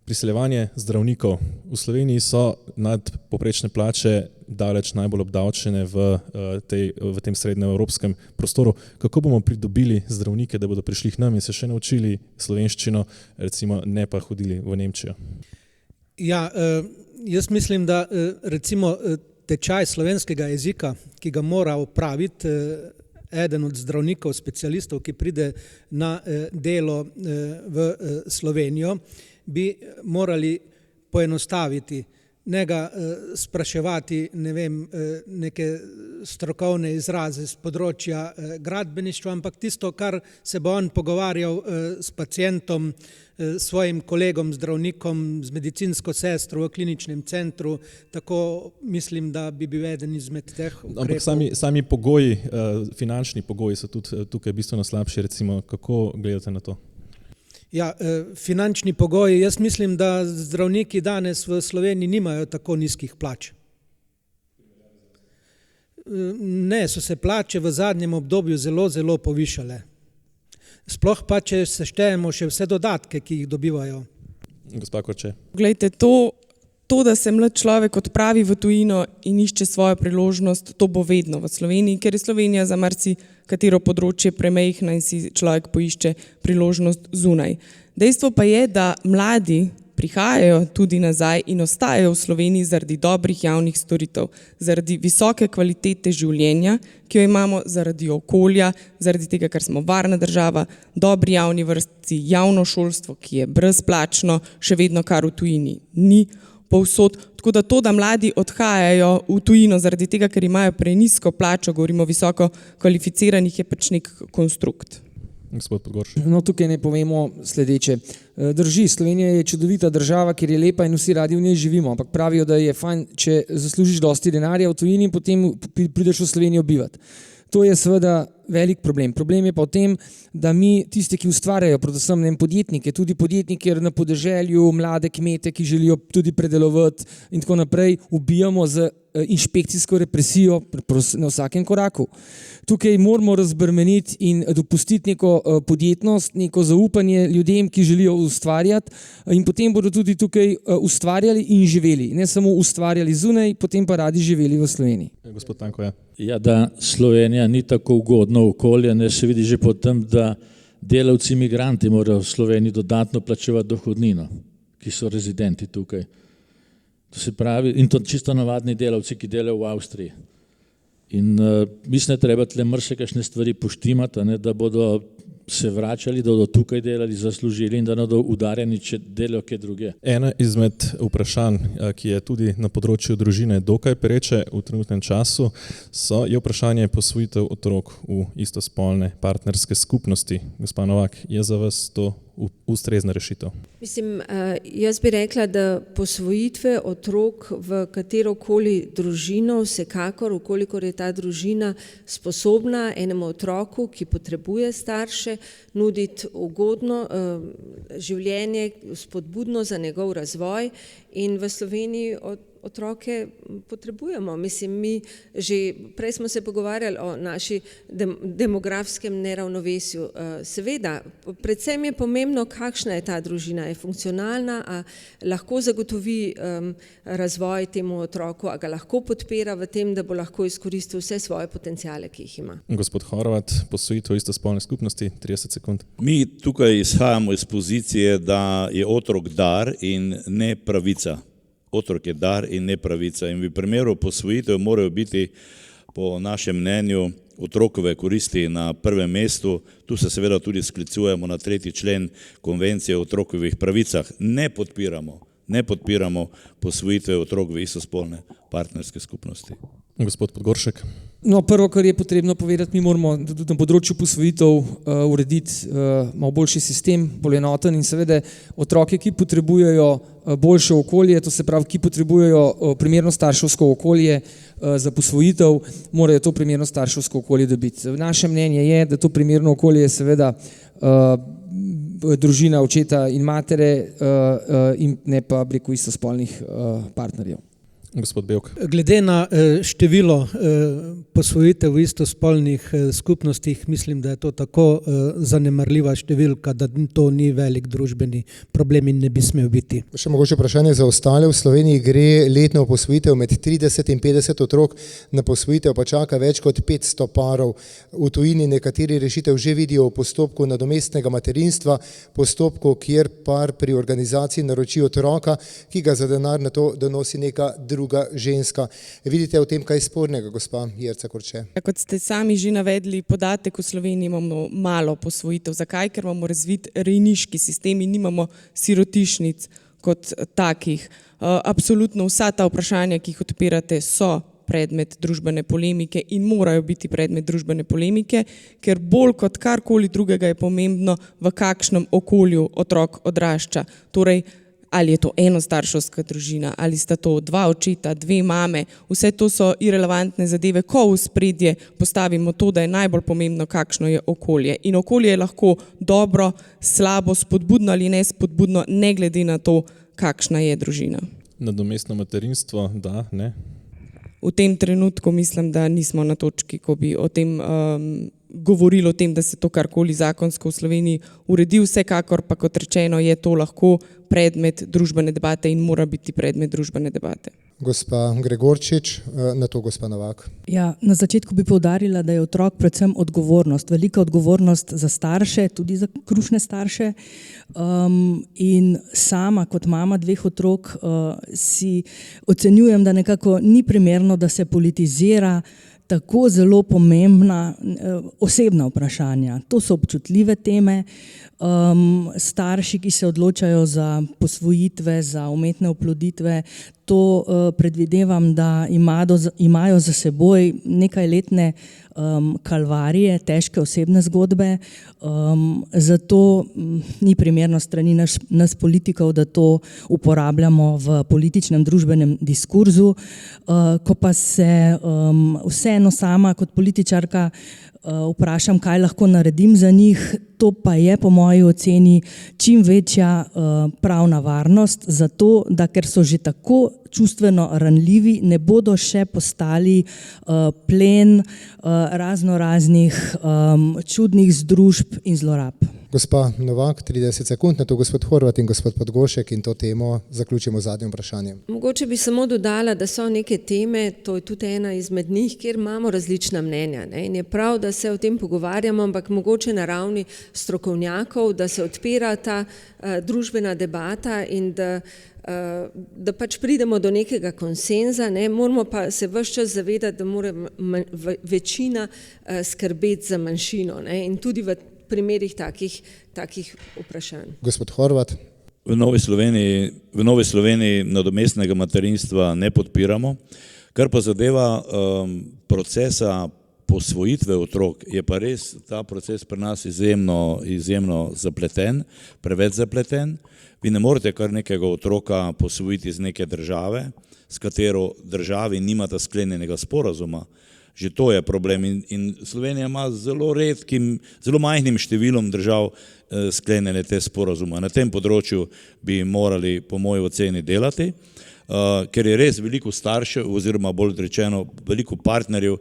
priseljevanje zdravnikov. V Sloveniji so nadpovprečne plače daleč najbolj obdavčene v tem srednjeevropskem prostoru. Kako bomo pridobili zdravnike, da bodo prišli k nam in se še naučili slovenščino, recimo ne pa hodili v Nemčijo? Ja, jaz mislim, da recimo tečaj slovenskega jezika, ki ga mora opraviti eden od zdravnikov, specialistov, ki pride na delo v Slovenijo, bi morali poenostaviti, ne ga spraševati, neke strokovne izraze z področja gradbeništva, ampak tisto, kar se bo on pogovarjal s pacientom, svojim kolegom, zdravnikom, z medicinsko sestro v kliničnem centru, tako mislim, da bi bil eden izmed teh ukrepov. Ampak sami pogoji, finančni pogoji so tudi tukaj bistveno slabši, recimo, kako gledate na to? Ja, finančni pogoji, jaz mislim, da zdravniki danes v Sloveniji nimajo tako nizkih plač. Ne, so se plače v zadnjem obdobju zelo povišale. Sploh pa, če seštejemo še vse dodatke, ki jih dobivajo. Gospa Korče. Glejte, to to, da se mlad človek odpravi v tujino in išče svojo priložnost, to bo vedno v Sloveniji, ker je Slovenija za marsikatero področje premejhna in si človek poišče priložnost zunaj. Dejstvo pa je, da mladi prihajajo tudi nazaj in ostajajo v Sloveniji zaradi dobrih javnih storitev, zaradi visoke kvalitete življenja, ki jo imamo, zaradi okolja, zaradi tega, ker smo varna država, dobri javni vrtci, javno šolstvo, ki je brezplačno, še vedno kar v tujini ni povsod. Tako da mladi odhajajo v tujino zaradi tega, ker imajo prenizko plačo, govorimo o visoko kvalificiranih, je pač nek konstrukt. Gospod Podgoršek. No, tukaj ne povemo sledeče. Drži, Slovenija je čudovita država, kjer je lepa in vsi radi v njej živimo, ampak pravijo, da je fajn, če zaslužiš dosti denarja v tujini in potem prideš v Slovenijo bivati. To je seveda velik problem. Problem je pa v tem, da mi tisti, ki ustvarjajo, predvsem podjetnike, tudi podjetnike na podeželju, mlade kmete, ki želijo tudi predelovati in tako naprej, ubijamo z inšpekcijsko represijo na vsakem koraku. Tukaj moramo razbremeniti in dopustiti neko podjetnost, neko zaupanje ljudem, ki želijo ustvarjati in potem bodo tudi tukaj ustvarjali in živeli. Ne samo ustvarjali zunaj, potem pa radi živeli v Sloveniji. Gospod Tanko, ja. Ja, da Slovenija ni tako ugodno okolje, ne se vidi že po tem, da delavci migranti morajo v Sloveniji dodatno plačevati dohodnino, ki so rezidenti tukaj. To se pravi, in to čisto navadni delavci, ki delajo v Avstriji. In mislim, da treba tle marsikakšne stvari poštimati, da bodo se vračali, da bodo tukaj delali, zaslužili in da bodo udarjeni, če delajo kje druge. Ena izmed vprašanj, ki je tudi na področju družine dokaj pereče v trenutnem času, je vprašanje posvojitev otrok v istospolne partnerske skupnosti. Gospa Novak, je za vas to ustrezna rešitev? Mislim, jaz bi rekla, da posvojitve otrok v katerokoli družino, vsekakor, ukolikor je ta družina sposobna enemu otroku, ki potrebuje starše, nuditi ugodno življenje, spodbudno za njegov razvoj in v Sloveniji otroke potrebujemo. Mislim, mi že prej smo se pogovarjali o naši demografskem neravnovesju. Seveda, predvsem je pomembno, kakšna je ta družina, je funkcionalna, a lahko zagotovi razvoj temu otroku, a ga lahko podpira v tem, da bo lahko izkoristil vse svoje potenciale, ki jih ima. Gospod Horvat, posvojitev istospolne skupnosti, 30 sekund. Mi tukaj izhajamo iz pozicije, da je otrok dar in ne pravica. Otrok je dar in ne pravica in v primeru posvojitev morajo biti po našem mnenju otrokove koristi na prvem mestu. Tu se seveda tudi sklicujemo na 3. člen konvencije o otrokovih pravicah. Ne podpiramo posvojitve otrok v istospolne partnerske skupnosti. Gospod Podgoršek. No, prvo, kar je potrebno povedati, mi moramo tudi na področju posvojitev urediti malo boljši sistem, bolj enoten in seveda otroke, ki potrebujejo boljše okolje, to se pravi, ki potrebujejo primerno starševsko okolje za posvojitev, morajo to primerno starševsko okolje dobiti. Naše mnenje je, da to primerno okolje je seveda družina očeta in matere in ne pa preko istospolnih partnerjev. Gospod Bevk. Glede na število posvojitev v istospolnih skupnostih, mislim, da je to tako zanemarljiva številka, da to ni velik družbeni problem in ne bi smel biti. Še mogoče vprašanje za ostale. V Sloveniji gre letno v posvojitev med 30 in 50 otrok, na posvojitev pa čaka več kot 500 parov. V tujini nekateri rešitev že vidijo v postopku nadomestnega materinstva, postopku, kjer par pri organizaciji naroči otroka, ki ga za denar na to donosi neka druga ženska. Vidite v tem kaj spornega, gospa Jerca Korče? Kot ste sami že navedli, podatek v Sloveniji imamo malo posvojitev. Zakaj? Ker imamo razvit rejniški sistem in nimamo sirotišnic kot takih. Absolutno vsa ta vprašanja, ki jih odpirate, so predmet družbene polemike in morajo biti predmet družbene polemike, ker bolj kot karkoli drugega je pomembno, v kakšnem okolju otrok odrašča. Torej, ali je to enostarševska družina, ali sta to 2 očeta, 2 mame, vse to so irelevantne zadeve, ko v spredje postavimo to, da je najbolj pomembno, kakšno je okolje. In okolje je lahko dobro, slabo, spodbudno ali nespodbudno, ne glede na to, kakšna je družina. Nadomestno materinstvo, da, ne? V tem trenutku mislim, da nismo na točki, ko bi o tem govorili o tem, da se to karkoli zakonsko v Sloveniji uredi, vsekakor pa kot rečeno je to lahko predmet družbene debate in mora biti predmet družbene debate. Gospa Gregorčič, na to gospa Novak. Ja, na začetku bi poudarila, da je otrok predvsem odgovornost, velika odgovornost za starše, tudi za krušne starše. In sama kot mama 2 otrok si ocenjujem, da nekako ni primerno, da se politizira tako zelo pomembna osebna vprašanja. To so občutljive teme. Starši, ki se odločajo za posvojitve, za umetne oploditve, to predvidevam, da imajo za seboj nekajletne kalvarije, težke osebne zgodbe, zato ni primerno strani nas politikov, da to uporabljamo v političnem družbenem diskurzu, ko pa se vseeno sama kot političarka vprašam, kaj lahko naredim za njih, to pa je po moji oceni čim večja pravna varnost, zato da ker so že tako čustveno ranljivi, ne bodo še postali plen raznoraznih čudnih združb in zlorab. Gospa Novak, 30 sekund, na to gospod Horvat in gospod Podgoršek in to temo zaključimo z zadnjim vprašanjem. Mogoče bi samo dodala, da so neke teme, to je tudi ena izmed njih, kjer imamo različna mnenja, ne? In je prav, da se o tem pogovarjamo, ampak mogoče na ravni strokovnjakov, da se odpira ta družbena debata in da pač pridemo do nekega konsenza, ne? Moramo pa se ves čas zavedati, da mora večina skrbeti za manjšino, ne? In tudi v primerih takih vprašanj. Gospod Horvat. V Novi Sloveniji nadomestnega materinstva ne podpiramo, kar pa zadeva procesa posvojitve otrok, je pa res ta proces pri nas izjemno zapleten, preveč zapleten. Vi ne morete kar nekega otroka posvojiti iz neke države, s katero državi nimata sklenjenega sporazuma. Že to je problem in Slovenija ima zelo majhnim številom držav sklenjene te sporazume. Na tem področju bi morali po moji oceni delati, ker je res veliko staršev oziroma bolj rečeno veliko partnerjev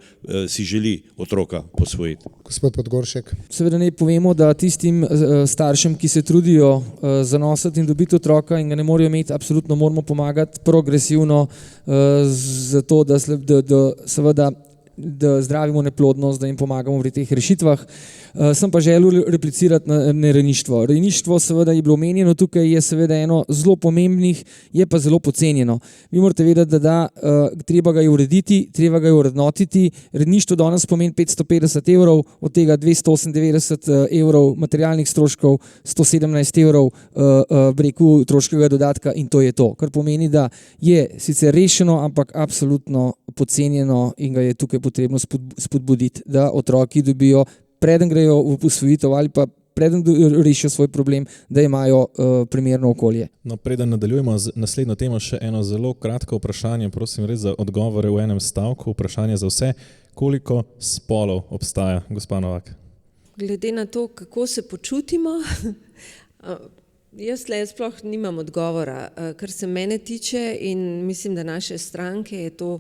si želi otroka posvojiti. Gospod Podgoršek. Seveda ne povemo, da tistim staršem, ki se trudijo zanositi in dobiti otroka in ga ne morejo imeti, absolutno moramo pomagati progresivno zato, da seveda da zdravimo neplodnost, da jim pomagamo pri teh rešitvah. Sem pa želel replicirati na rejništvo. Rejništvo seveda je bilo omenjeno, tukaj je seveda eno zelo pomembnih, je pa zelo pocenjeno. Vi morate vedeti, da treba ga je urediti, treba ga je urednotiti. Rejništvo danes pomeni 550 evrov, od tega 298 evrov materialnih stroškov, 117 evrov breku troškega dodatka in to je to. Kar pomeni, da je sicer rešeno, ampak absolutno pocenjeno in ga je tukaj potrebno spodbuditi, da otroki dobijo, preden grejo v posvojitev ali pa preden rešijo svoj problem, da imajo primerno okolje. No, preden nadaljujemo z naslednjo temo, še eno zelo kratko vprašanje, prosim res za odgovore v enem stavku, vprašanje za vse. Koliko spolov obstaja, gospa Novak? Glede na to, kako se počutimo, jaz sploh nimam odgovora. Kar se mene tiče in mislim, da naše stranke, je to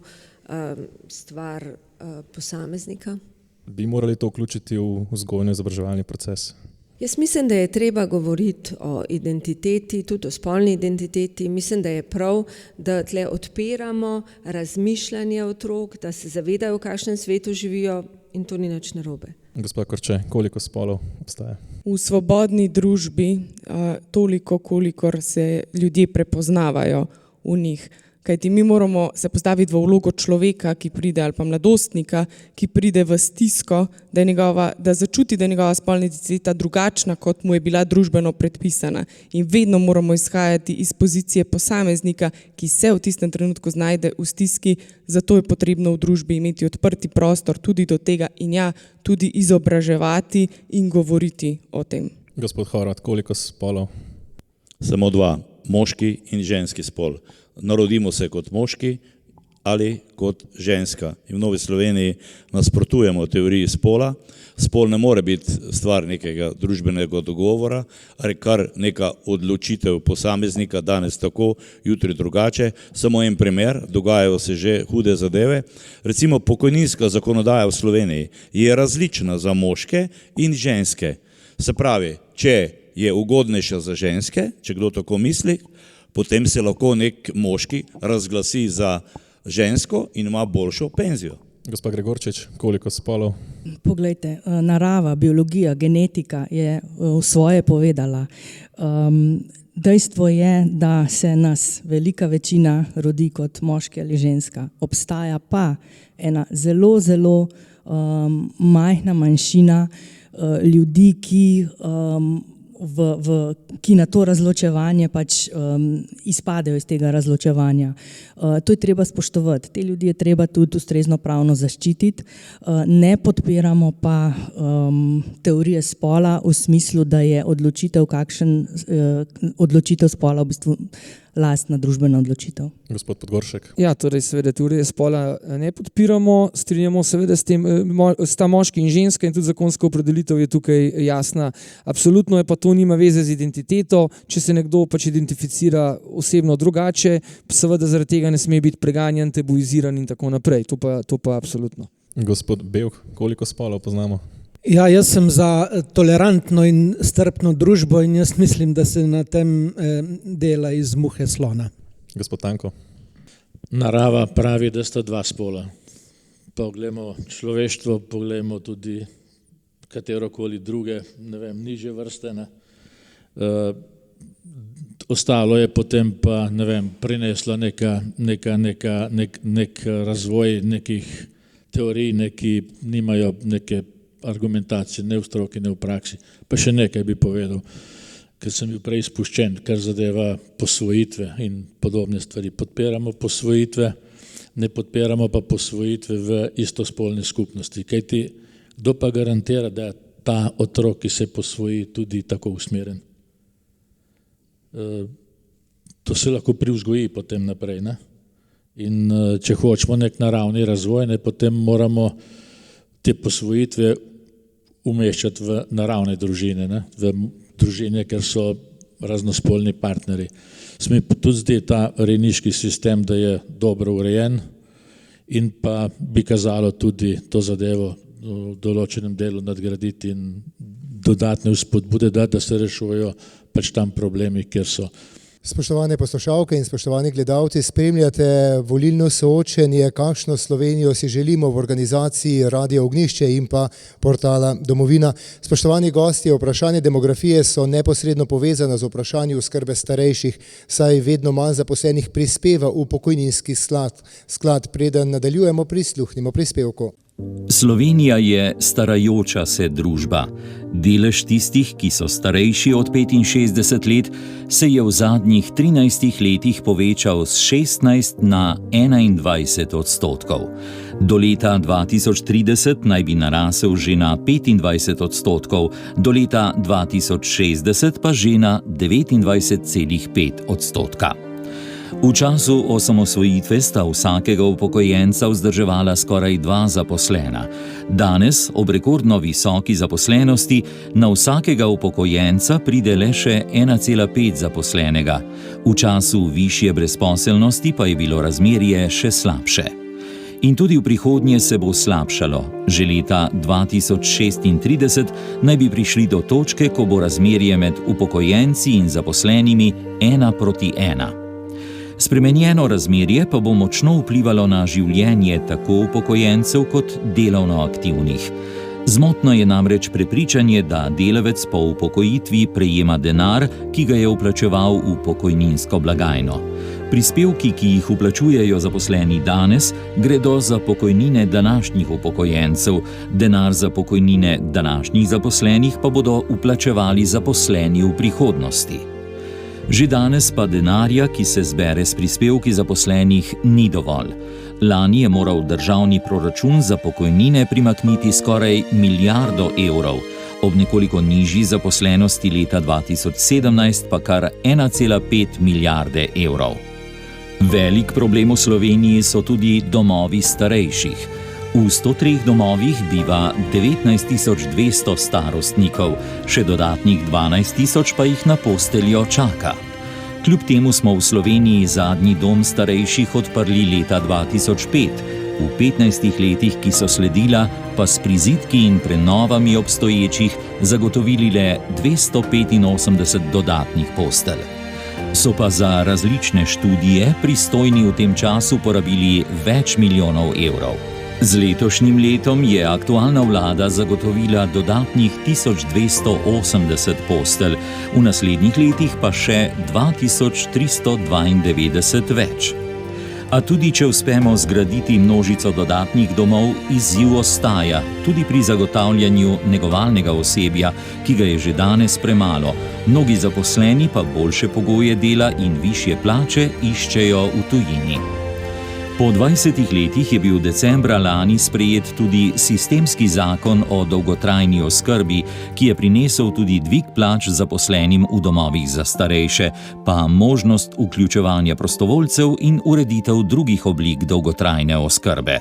stvar posameznika. Bi morali to vključiti v vzgojno-izobraževalni proces? Jaz mislim, da je treba govoriti o identiteti, tudi o spolni identiteti. Mislim, da je prav, da tle odpiramo razmišljanje otrok, da se zavedajo, v kakšnem svetu živijo in to ni nič narobe. Gospa Korče, koliko spolov obstaja? V svobodni družbi toliko, kolikor se ljudje prepoznavajo v njih. Kajti mi moramo se postaviti v vlogo človeka, ki pride, ali pa mladostnika, ki pride v stisko, da začuti, da je njegova spolna identiteta drugačna, kot mu je bila družbeno predpisana. In vedno moramo izhajati iz pozicije posameznika, ki se v tistem trenutku znajde v stiski, zato je potrebno v družbi imeti odprti prostor tudi do tega in tudi izobraževati in govoriti o tem. Gospod Horvat, koliko spolov? Samo 2, moški in ženski spol. Narodimo se kot moški, ali kot ženska. In v Novi Sloveniji nasprotujemo teoriji spola. Spol ne more biti stvar nekega družbenega dogovora, ali kar neka odločitev posameznika, danes tako, jutri drugače. Samo en primer, dogajajo se že hude zadeve. Recimo pokojninska zakonodaja v Sloveniji je različna za moške in ženske. Se pravi, če je ugodnejša za ženske, če kdo tako misli, potem se lahko nek moški razglasi za žensko in ima boljšo penzijo. Gospa Gregorčič, koliko spolov? Poglejte, narava, biologija, genetika je svoje povedala. Dejstvo je, da se nas velika večina rodi kot moški ali ženska. Obstaja pa ena zelo, zelo majhna manjšina ljudi, ki na to razločevanje pač izpadejo iz tega razločevanja. To je treba spoštovati. Te ljudi je treba tudi ustrezno pravno zaščititi. Ne podpiramo pa teorije spola v smislu, da je odločitev spola v bistvu lastna družbena odločitev. Gospod Podgoršek. Ja, torej seveda teorije spola ne podpiramo, strinjamo seveda s tem, sta moški in ženska in tudi zakonska opredelitev je tukaj jasna. Absolutno je pa to nima veze z identiteto, če se nekdo pač identificira osebno drugače, seveda zaradi tega ne sme biti preganjan, tabuiziran in tako naprej. To pa absolutno. Gospod Bevk, koliko spolov poznamo? Ja, jaz sem za tolerantno in strpno družbo in jaz mislim, da se na tem dela iz muhe slona. Gospod Tanko. Narava pravi, da sta dva spola. Poglejmo človeštvo, poglejmo tudi katerokoli druge, ne vem, nižje vrste. Ostalo je potem pa, ne vem, prineslo nek razvoj nekih teorij, ki nimajo neke argumentacije, ne v stroki, ne v praksi. Pa še nekaj bi povedal, ker sem bil prej izpuščen, kar zadeva posvojitve in podobne stvari. Podpiramo posvojitve, ne podpiramo pa posvojitve v istospolne skupnosti. Kajti, kdo pa garantira, da je ta otrok, ki se posvoji, tudi tako usmeren? To se lahko privzgoji potem naprej. Ne? In če hočemo nek naravni razvoj, potem moramo te posvojitve umeščati v naravne družine, v družine, ker so raznospolni partnerji. Se mi tudi zdi ta rejniški sistem, da je dobro urejen in pa bi kazalo tudi to zadevo v določenem delu nadgraditi in dodatne vzpodbude dati, da se rešujejo pač tam problemi, kjer so. Spoštovane poslušalke in spoštovani gledalci, spremljate volilno soočenje, kakšno Slovenijo si želimo v organizaciji Radia Ognjišče in pa portala Domovina. Spoštovani gostje, vprašanje demografije so neposredno povezana z vprašanjem oskrbe starejših, saj vedno manj zaposlenih prispeva v pokojninski sklad. Preden nadaljujemo, prisluhnimo prispevku. Slovenija je starajoča se družba. Delež tistih, ki so starejši od 65 let, se je v zadnjih 13 letih povečal z 16 na 21 odstotkov. Do leta 2030 naj bi narasel že na 25 odstotkov, do leta 2060 pa že na 29,5 odstotka. V času osamosvojitve sta vsakega upokojenca vzdrževala skoraj 2 zaposlena. Danes, ob rekordno visoki zaposlenosti, na vsakega upokojenca pride le še 1,5 zaposlenega. V času višje brezposelnosti pa je bilo razmerje še slabše. In tudi v prihodnje se bo slabšalo. Že leta 2036 naj bi prišli do točke, ko bo razmerje med upokojenci in zaposlenimi 1:1. Spremenjeno razmerje pa bo močno vplivalo na življenje tako upokojencev kot delovno aktivnih. Zmotno je namreč prepričanje, da delavec po upokojitvi prejema denar, ki ga je vplačeval v pokojninsko blagajno. Prispevki, ki jih vplačujejo zaposleni danes, gredo za pokojnine današnjih upokojencev, denar za pokojnine današnjih zaposlenih pa bodo vplačevali zaposleni v prihodnosti. Že danes pa denarja, ki se zbere s prispevki zaposlenih, ni dovolj. Lani je moral državni proračun za pokojnine primakniti skoraj 1 milijardo evrov, ob nekoliko nižji zaposlenosti leta 2017 pa kar 1,5 milijarde evrov. Velik problem v Sloveniji so tudi domovi starejših. V 103 domovih biva 19.200 starostnikov, še dodatnih 12.000 pa jih na posteljo čaka. Kljub temu smo v Sloveniji zadnji dom starejših odprli leta 2005, v 15 letih, ki so sledila, pa s prizidki in prenovami obstoječih zagotovili le 285 dodatnih postelj. So pa za različne študije pristojni v tem času porabili več milijonov evrov. Z letošnjim letom je aktualna vlada zagotovila dodatnih 1280 postelj, v naslednjih letih pa še 2392 več. A tudi če uspemo zgraditi množico dodatnih domov, izziv ostaja, tudi pri zagotavljanju negovalnega osebja, ki ga je že danes premalo. Mnogi zaposleni pa boljše pogoje dela in višje plače iščejo v tujini. Po 20 letih je bil decembra lani sprejet tudi sistemski zakon o dolgotrajni oskrbi, ki je prinesel tudi dvig plač zaposlenim v domovih za starejše, pa možnost vključevanja prostovoljcev in ureditev drugih oblik dolgotrajne oskrbe.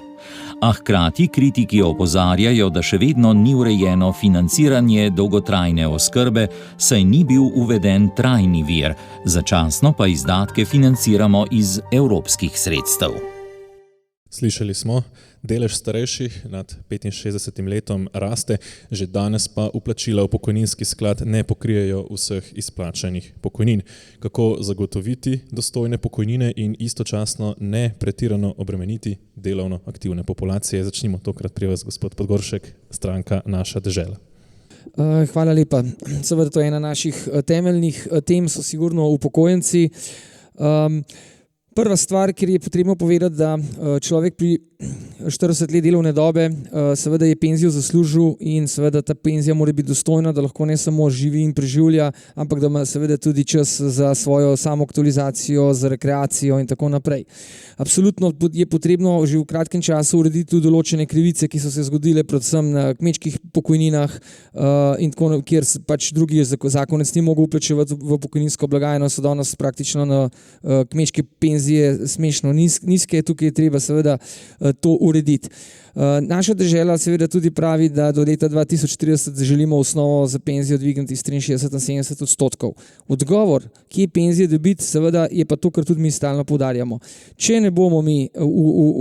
A hkrati kritiki opozarjajo, da še vedno ni urejeno financiranje dolgotrajne oskrbe, saj ni bil uveden trajni vir, začasno pa izdatke financiramo iz evropskih sredstev. Slišali smo, delež starejših nad 65 letom raste, že danes pa vplačila v pokojninski sklad ne pokrijejo vseh izplačanih pokojnin. Kako zagotoviti dostojne pokojnine in istočasno ne pretirano obremeniti delovno aktivne populacije? Začnimo tokrat pri vas, gospod Podgoršek, stranka Naša dežela. Hvala lepa. Seveda to je ena naših temeljnih tem, so sigurno upokojenci. Prva stvar, kjer je potrebno povedati, da človek pri 40 let delovne dobe seveda je penzijo zaslužil in seveda ta penzija mora biti dostojna, da lahko ne samo živi in preživlja, ampak da ima seveda tudi čas za svojo samoaktualizacijo, za rekreacijo in tako naprej. Absolutno je potrebno že v kratkem času urediti tudi določene krivice, ki so se zgodile predvsem na kmečkih pokojninah in tako, kjer pač drugi zakonec ni mogel vplačevati v pokojninsko blagajno, so danes praktično na kmečke penzije smešno nizke, tukaj je treba seveda to urediti. Naša dežela seveda tudi pravi, da do leta 2030 želimo osnovo za penzijo dvigniti iz 63 na 70%. Odgovor, kje penzije dobiti, seveda je pa to, kar tudi mi stalno poudarjamo. Če ne bomo mi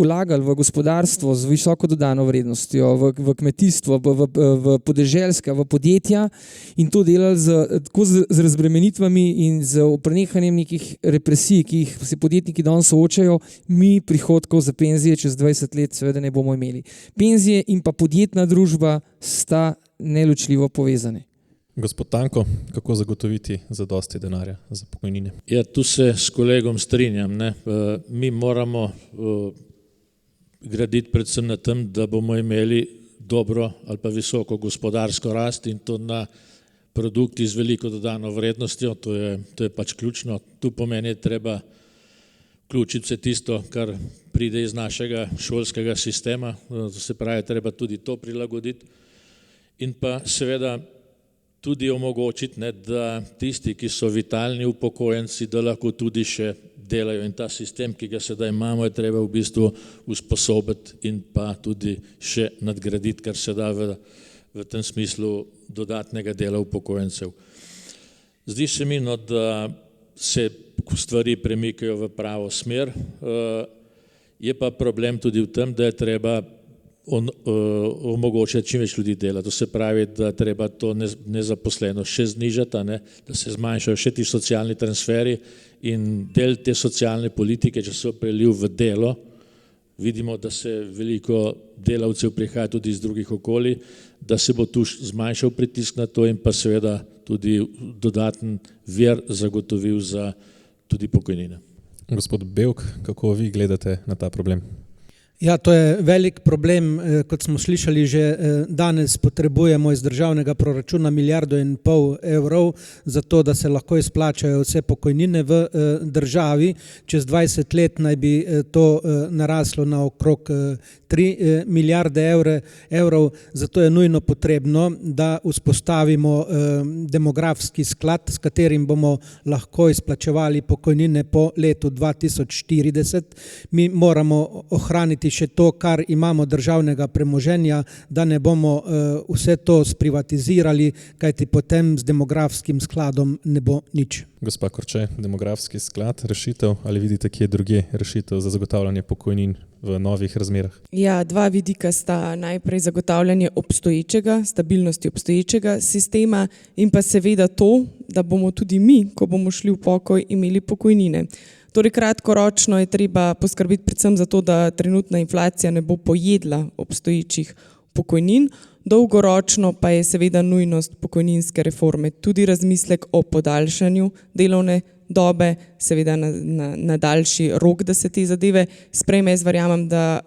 vlagali v gospodarstvo z visoko dodano vrednostjo, v kmetijstvo, v podeželska, v podjetja in to delali z razbremenitvami in z prenehanjem nekih represij, ki jih se podjetniki danes soočajo, mi prihodkov za penzije čez 20 let seveda ne bomo imeli. Penzije in pa podjetna družba sta neločljivo povezane. Gospod Tanko, kako zagotoviti zadosti denarja za pokojnine? Ja, tu se s kolegom strinjam. Mi moramo graditi predvsem na tem, da bomo imeli dobro ali pa visoko gospodarsko rast in to na produkti z veliko dodano vrednostjo, to je pač ključno. Tu pomeni treba vključiti vse tisto, kar pride iz našega šolskega sistema, to se pravi, treba tudi to prilagoditi in pa seveda tudi omogočiti, da tisti, ki so vitalni upokojenci, da lahko tudi še delajo in ta sistem, ki ga sedaj imamo, je treba v bistvu usposobiti in pa tudi še nadgraditi, kar se da v tem smislu dodatnega dela upokojencev. Zdi se mi, da se stvari premikajo v pravo smer, je pa problem tudi v tem, da je treba omogočiti čim več ljudi dela. To se pravi, da treba to nezaposlenost še znižati, da se zmanjšajo še ti socialni transferi in del te socialne politike, če se prelil v delo, vidimo, da se veliko delavcev prihaja tudi iz drugih okolij, da se bo tu zmanjšal pritisk na to in pa seveda tudi dodaten vir zagotovil za tudi pokojnine. Gospod Bevk, kako vi gledate na ta problem? Ja, to je velik problem, kot smo slišali že danes, potrebujemo iz državnega proračuna 1,5 milijarde evrov za to, da se lahko izplačajo vse pokojnine v državi. Čez 20 let naj bi to naraslo na okrog 3 milijarde evrov, zato je nujno potrebno, da vzpostavimo demografski sklad, s katerim bomo lahko izplačevali pokojnine po letu 2040. Mi moramo ohraniti še to, kar imamo državnega premoženja, da ne bomo vse to sprivatizirali, kajti potem z demografskim skladom ne bo nič. Gospa Korče, demografski sklad, rešitev ali vidite kje drugje rešitev za zagotavljanje pokojnin v novih razmerah? Ja, dva vidika sta najprej zagotavljanje obstoječega, stabilnosti obstoječega sistema in pa seveda to, da bomo tudi mi, ko bomo šli v pokoj, imeli pokojnine. Torej kratkoročno je treba poskrbeti predvsem za to, da trenutna inflacija ne bo pojedla obstoječih pokojnin, dolgoročno pa je seveda nujnost pokojninske reforme, tudi razmislek o podaljšanju delovne dobe, seveda na daljši rok, da se te zadeve sprejme. Jaz verjamem, da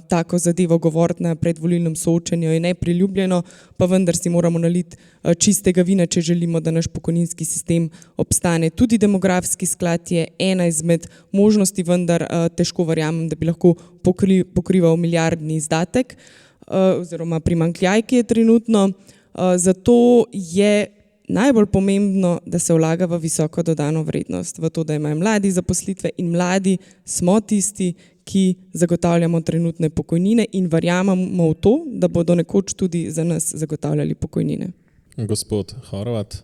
tako zadevo govoriti na predvolilnem soočenju je nepriljubljeno, pa vendar si moramo naliti čistega vina, če želimo, da naš pokojninski sistem obstane. Tudi demografski sklad je ena izmed možnosti, vendar težko verjamem, da bi lahko pokrival milijardni izdatek oziroma primanjkljaj, ki je trenutno. Zato je najbolj pomembno, da se vlaga v visoko dodano vrednost, v to, da imajo mladi zaposlitve in mladi smo tisti, ki zagotavljamo trenutne pokojnine in verjamemo v to, da bodo nekoč tudi za nas zagotavljali pokojnine. Gospod Horvat,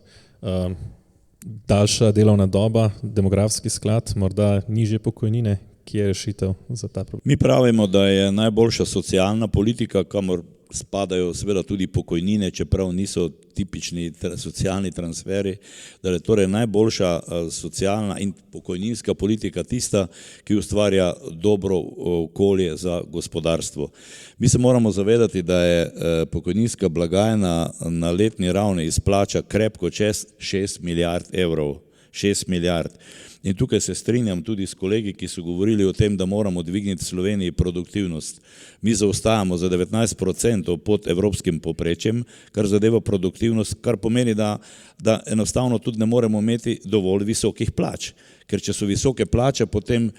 daljša delovna doba, demografski sklad, morda nižje pokojnine, kje je rešitev za ta problem? Mi pravimo, da je najboljša socialna politika, kamor spadajo seveda tudi pokojnine, čeprav niso tipični socialni transferi, da je torej najboljša socialna in pokojninska politika tista, ki ustvarja dobro okolje za gospodarstvo. Mi se moramo zavedati, da je pokojninska blagajna na letni ravni izplača krepko čez 6 milijard evrov. 6 milijard. In tukaj se strinjam tudi s kolegi, ki so govorili o tem, da moramo dvigniti Sloveniji produktivnost. Mi zaostajamo za 19% pod evropskim povprečjem, kar zadeva produktivnost, kar pomeni, da enostavno tudi ne moremo imeti dovolj visokih plač. Ker če so visoke plače, potem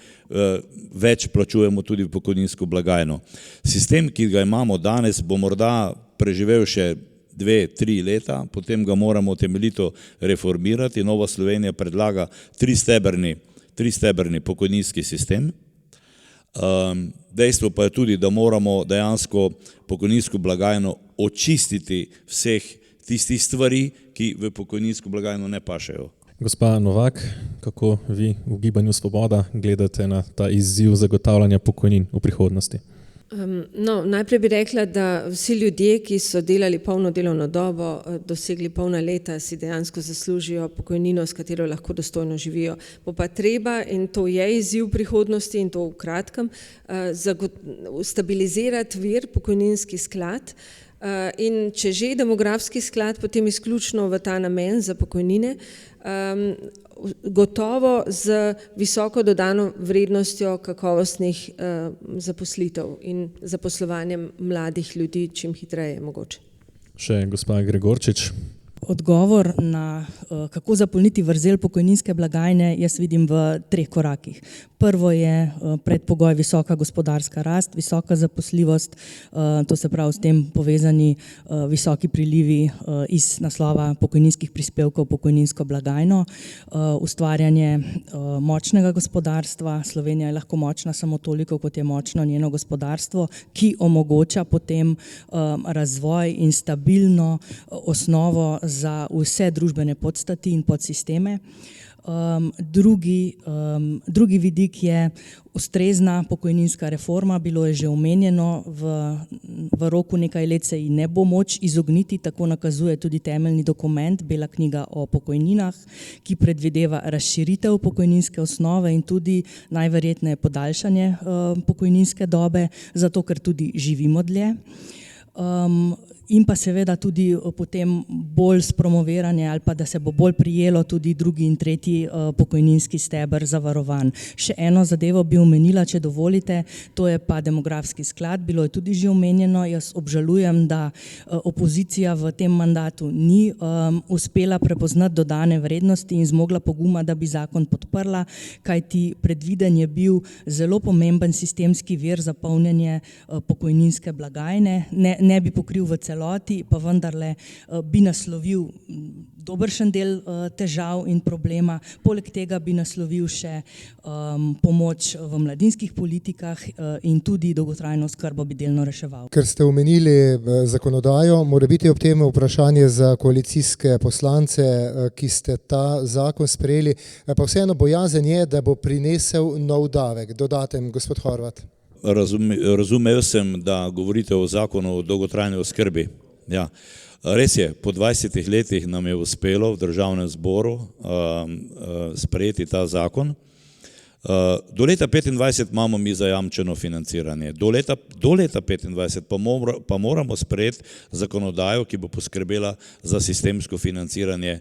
več plačujemo tudi v pokojninsko blagajno. Sistem, ki ga imamo danes, bo morda preživel še 2-3 leta, potem ga moramo temeljito reformirati. Nova Slovenija predlaga tristebrni pokojninski sistem. Dejstvo pa je tudi, da moramo dejansko pokojninsko blagajno očistiti vseh tistih stvari, ki v pokojninsko blagajno ne pašejo. Gospa Novak, kako vi v Gibanju Svoboda gledate na ta izziv zagotavljanja pokojnin v prihodnosti? Najprej bi rekla, da vsi ljudje, ki so delali polno delovno dobo, dosegli polna leta, si dejansko zaslužijo pokojnino, s katero lahko dostojno živijo. Bo pa treba, in to je izziv prihodnosti in to v kratkem, stabilizirati vir, pokojninski sklad, in če že demografski sklad, potem izključno v ta namen za pokojnine, gotovo z visoko dodano vrednostjo kakovostnih zaposlitev in zaposlovanjem mladih ljudi čim hitreje mogoče. Še gospa Gregorčič. Odgovor na kako zapolniti vrzel pokojninske blagajne jaz vidim v 3 korakih. Prvo je predpogoj visoka gospodarska rast, visoka zaposljivost, to se pravi s tem povezani visoki prilivi iz naslova pokojninskih prispevkov v pokojninsko blagajno, ustvarjanje močnega gospodarstva. Slovenija je lahko močna samo toliko, kot je močno njeno gospodarstvo, ki omogoča potem razvoj in stabilno osnovo za vse družbene podstati in podsisteme. Drugi vidik je ustrezna pokojninska reforma. Bilo je že omenjeno, v roku nekaj let se ji ne bo moč izogniti, tako nakazuje tudi temeljni dokument, Bela knjiga o pokojninah, ki predvideva razširitev pokojninske osnove in tudi najverjetneje podaljšanje pokojninske dobe, zato ker tudi živimo dlje. in pa seveda tudi potem bolj spromoviranje ali pa da se bo bolj prijelo tudi drugi in tretji pokojninski steber zavarovanj. Še eno zadevo bi omenila, če dovolite, to je pa demografski sklad, bilo je tudi že omenjeno, jaz obžalujem, da opozicija v tem mandatu ni uspela prepoznati dodane vrednosti in zmogla poguma, da bi zakon podprla, kajti predviden je bil zelo pomemben sistemski vir za polnjenje pokojninske blagajne, ne bi pokril v celoti, pa vendarle bi naslovil dobršen del težav in problema, poleg tega bi naslovil še pomoč v mladinskih politikah in tudi dolgotrajno oskrbo bi delno reševal. Ker ste omenili zakonodajo, mora biti ob tem vprašanje za koalicijske poslance, ki ste ta zakon sprejeli, pa vseeno bojazen je, da bo prinesel nov davek, dodaten, gospod Horvat. Razumel sem, da govorite o zakonu o dolgotrajni oskrbi. Ja. Res je, po 20 letih nam je uspelo v državnem zboru sprejeti ta zakon. Do leta 2025 imamo mi zajamčeno financiranje. Do leta 2025 pa moramo sprejeti zakonodajo, ki bo poskrbela za sistemsko financiranje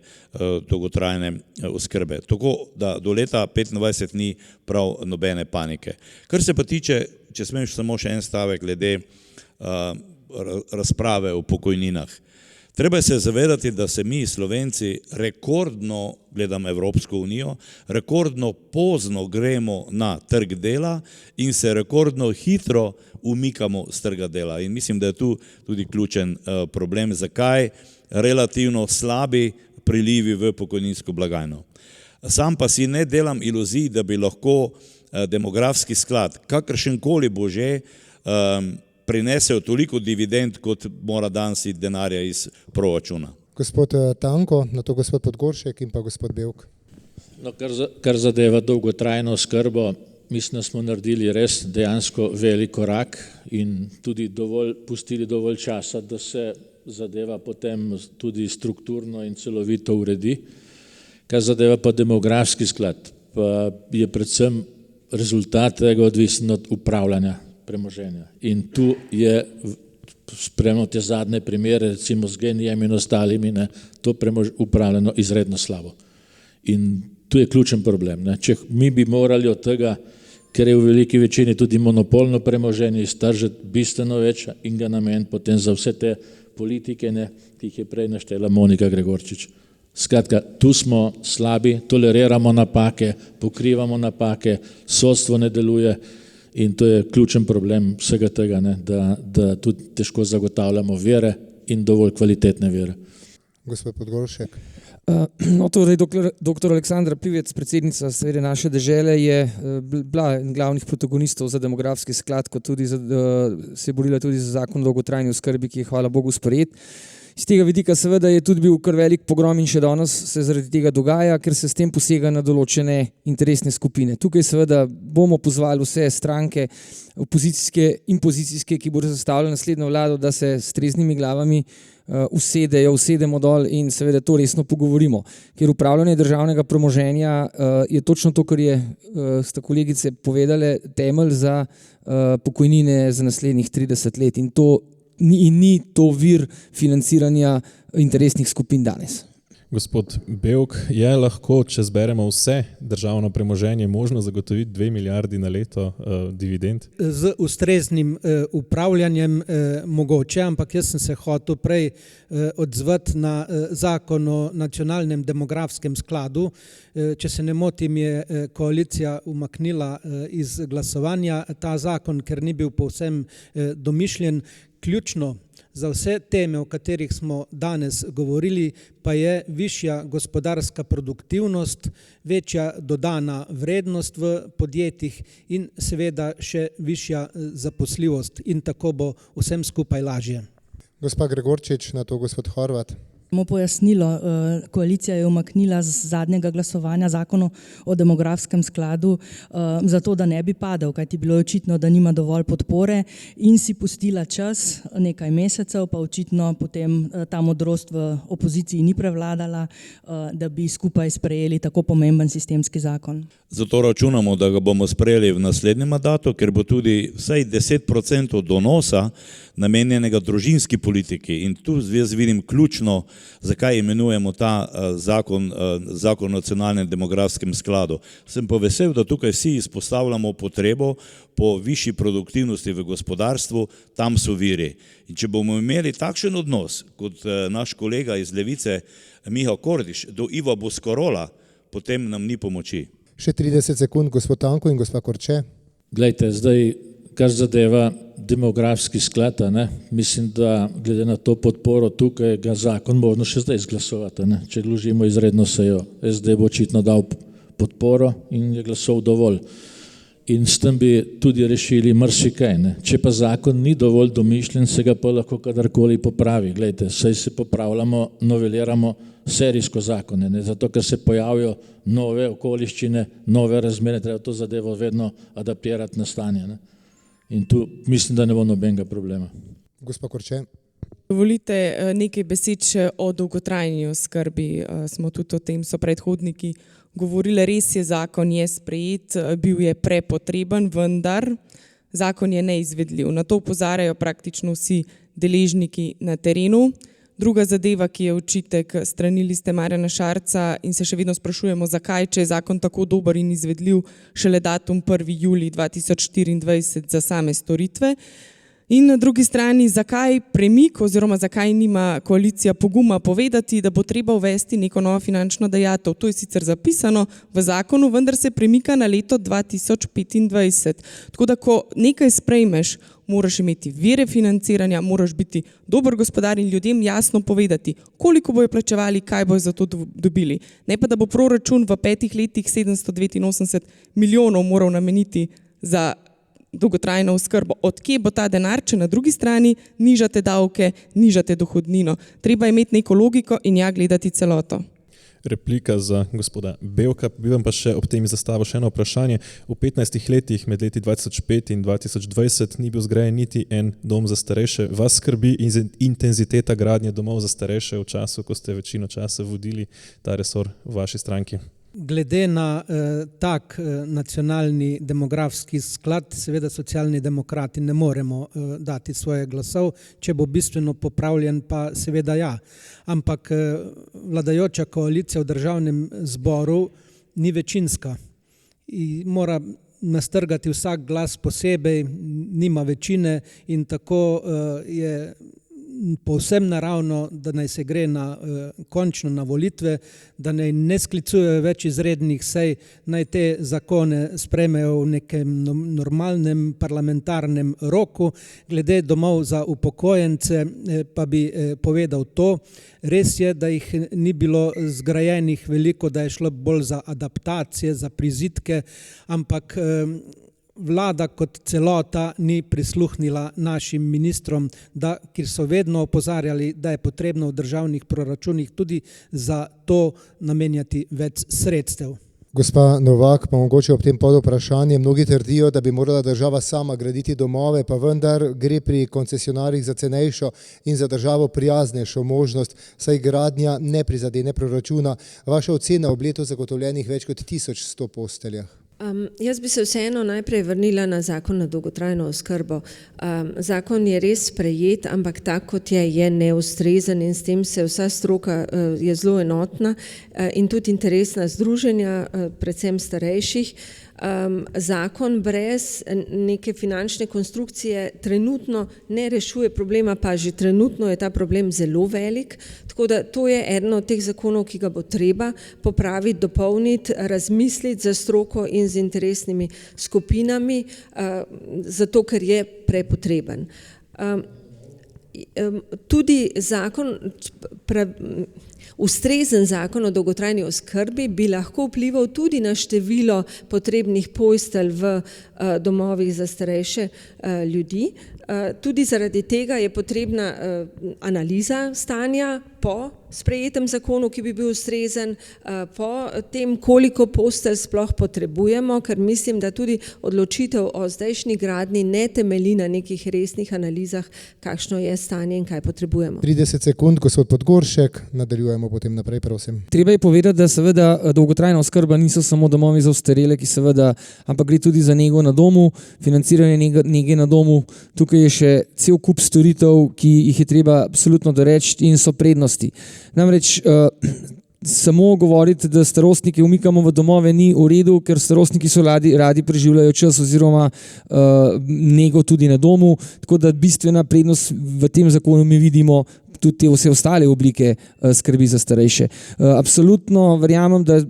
dolgotrajne oskrbe. Tako da do leta 2025 ni prav nobene panike. Kar se pa tiče, če smem samo še en stavek glede razprave o pokojninah. Treba se zavedati, da se mi Slovenci rekordno, gledam Evropsko unijo, rekordno pozno gremo na trg dela in se rekordno hitro umikamo z trga dela. In mislim, da je tu tudi ključen problem, zakaj relativno slabi prilivi v pokojninsko blagajno. Sam pa si ne delam iluzij, da bi lahko demografski sklad, kakršenkoli bo že, prinesel toliko dividend, kot mora danes denarja iz proračuna. Gospod Tanko, na to gospod Podgoršek in pa gospod Bevk. No, kar zadeva dolgotrajno oskrbo, mislim, da smo naredili res dejansko velik korak in tudi pustili dovolj časa, da se zadeva potem tudi strukturno in celovito uredi. Kar zadeva pa demografski sklad, pa je predvsem rezultat tega odvisen od upravljanja premoženja. In tu je, spremno te zadnje primere, recimo z GEN-jem in ostalimi, to upravljeno izredno slabo. In tu je ključen problem. Če mi bi morali od tega, ker je v veliki večini tudi monopolno premoženje, iztržiti bistveno več in ga nameniti potem za vse te politike, ki jih je prej naštela Monika Gregorčič. Skratka, tu smo slabi, toleriramo napake, pokrivamo napake, sodstvo ne deluje. In to je ključen problem vsega tega, da tudi težko zagotavljamo vire in dovolj kvalitetne vire. Gospod Podgoršek. No, torej, doktor Aleksandra Pivec, predsednica seveda naše dežele, je bila en glavnih protagonistov za demografski sklad, kot tudi se je borila tudi za zakon o dolgotrajni oskrbi, ki je hvala Bogu sprejet. Z tega vidika seveda je tudi bil kar velik pogrom in še danes se zaradi tega dogaja, ker se s tem posega na določene interesne skupine. Tukaj seveda bomo pozvali vse stranke, opozicijske in pozicijske, ki bodo sestavljali naslednjo vlado, da se s treznimi glavami usedemo dol in seveda to resno pogovorimo. Ker upravljanje državnega premoženja je točno to, kar sta kolegice povedale, temelj za pokojnine za naslednjih 30 let in ni to vir financiranja interesnih skupin danes. Gospod Bevk, je lahko, če zberemo vse državno premoženje, možno zagotoviti 2 milijardi na leto dividend? Z ustreznim upravljanjem mogoče, ampak jaz sem se hotel prej odzvati na zakon o nacionalnem demografskem skladu. Če se ne motim, je koalicija umaknila iz glasovanja ta zakon, ker ni bil povsem domišljen. Ključno za vse teme, o katerih smo danes govorili, pa je višja gospodarska produktivnost, večja dodana vrednost v podjetjih in seveda še višja zaposljivost in tako bo vsem skupaj lažje. Gospa Gregorčič, na to gospod Horvat. Samo pojasnilo, koalicija je umaknila z zadnjega glasovanja zakon o demografskem skladu zato, da ne bi padel, kajti bilo je očitno, da nima dovolj podpore in si pustila čas nekaj mesecev, pa očitno potem ta modrost v opoziciji ni prevladala, da bi skupaj sprejeli tako pomemben sistemski zakon. Zato računamo, da ga bomo sprejeli v naslednjem mandatu, ker bo tudi vsaj 10% donosa namenjenega družinski politiki in tu jaz vidim ključno, zakaj imenujemo ta zakon o nacionalnem demografskem skladu. Sem pa vesel, da tukaj vsi izpostavljamo potrebo po višji produktivnosti v gospodarstvu, tam so viri. In če bomo imeli takšen odnos, kot naš kolega iz Levice, Miha Kordiš, do Iva Boscarola, potem nam ni pomoči. Še 30 sekund, gospod Tanko in gospa Korče. Glejte, zdaj, kar zadeva demografski sklad, mislim, da glede na to podporo tukaj ga zakon možno še zdaj izglasovati, če vložimo izredno sejo. SD bo očitno dal podporo in je glasov dovolj. In s tem bi tudi rešili marsikaj. Če pa zakon ni dovolj domišljen, se ga pa lahko kadarkoli popravi. Glejte, saj se popravljamo, noveliramo serijsko zakone, zato ker se pojavijo nove okoliščine, nove razmere, treba to zadevo vedno adaptirati na stanje. In tu mislim, da ne bo nobenega problema. Gospa Korče. Dovolite nekaj besed še o dolgotrajni oskrbi. Smo tudi o tem, so predhodniki govorili, res je, zakon je sprejet, bil je prepotreben, vendar zakon je neizvedljiv. Na to opozarjajo praktično vsi deležniki na terenu. Druga zadeva, ki je očitek strani Liste Marjana Šarca in se še vedno sprašujemo, zakaj, če je zakon tako dober in izvedljiv, šele datum 1. julij 2024 za same storitve. In na drugi strani, zakaj premik oziroma zakaj nima koalicija poguma povedati, da bo treba uvesti neko novo finančno dajatev. To je sicer zapisano v zakonu, vendar se premika na leto 2025. Tako da, ko nekaj sprejmeš, moraš imeti vire financiranja, moraš biti dober gospodar in ljudem jasno povedati, koliko bojo plačevali, kaj bojo za to dobili. Ne pa, da bo proračun v 5 letih 789 milijonov moral nameniti za dolgotrajno oskrbo. Od kje bo ta denar, če na drugi strani nižate davke, nižate dohodnino? Treba imeti neko logiko in gledati celoto. Replika za gospoda Bevka, bi vam pa še ob tem zastavil še eno vprašanje. V 15 letih med leti 2005 in 2020 ni bil zgrajen niti en dom za starejše. Vas skrbi intenziteta gradnje domov za starejše v času, ko ste večino časa vodili ta resor v vaši stranki? Glede na tak nacionalni demografski sklad, seveda socialni demokrati ne moremo dati svoje glasov, če bo bistveno popravljen, pa seveda ja. Ampak vladajoča koalicija v državnem zboru ni večinska in mora nastrgati vsak glas posebej, nima večine in tako je povsem naravno, da naj se gre končno na volitve, da naj ne sklicujejo več izrednih sej, naj te zakone sprejmejo v nekem normalnem parlamentarnem roku. Glede domov za upokojence pa bi povedal to, res je, da jih ni bilo zgrajenih veliko, da je šlo bolj za adaptacije, za prizidke, ampak vlada kot celota ni prisluhnila našim ministrom, ki so vedno opozarjali, da je potrebno v državnih proračunih tudi za to namenjati več sredstev. Gospa Novak, pa mogoče ob tem podvprašanje. Mnogi trdijo, da bi morala država sama graditi domove, pa vendar gre pri koncesionarjih za cenejšo in za državo prijaznejšo možnost, saj gradnja ne prizadene proračuna. Vaša ocena ob letu zagotovljenih več kot 1100 posteljah? Jaz bi se vseeno najprej vrnila na zakon na dolgotrajno oskrbo. Zakon je res sprejet, ampak tak, kot je neustrezen in s tem se vsa stroka je zelo enotna in tudi interesna združenja, predvsem starejših. Zakon brez neke finančne konstrukcije trenutno ne rešuje problema, pa že trenutno je ta problem zelo velik, tako da to je eden od teh zakonov, ki ga bo treba popraviti, dopolniti, razmisliti za stroko in z interesnimi skupinami, zato ker je prepotreben. Tudi ustrezen zakon o dolgotrajni oskrbi bi lahko vplival tudi na število potrebnih postelj v domovih za starejše ljudi. Tudi zaradi tega je potrebna analiza stanja po sprejetem zakonu, ki bi bil ustrezen, po tem, koliko postelj sploh potrebujemo, ker mislim, da tudi odločitev o zdajšnji gradnji ne temelji na nekih resnih analizah, kakšno je stanje in kaj potrebujemo. 30 sekund, gospod Podgoršek, nadaljujemo. poslušajmo potem naprej, prosim. Treba je povedati, da seveda dolgotrajna oskrba niso samo domovi za ostarele, ampak gre tudi za nego na domu, financiranje nege na domu. Tukaj je še cel kup storitev, ki jih je treba absolutno doreči in so prednosti. Namreč samo govoriti, da starostnike umikamo v domove, ni v redu, ker starostniki so radi preživljajo čas oziroma nego tudi na domu, tako da bistvena prednost v tem zakonu mi vidimo tudi te vse ostale oblike skrbi za starejše. Absolutno verjamem, da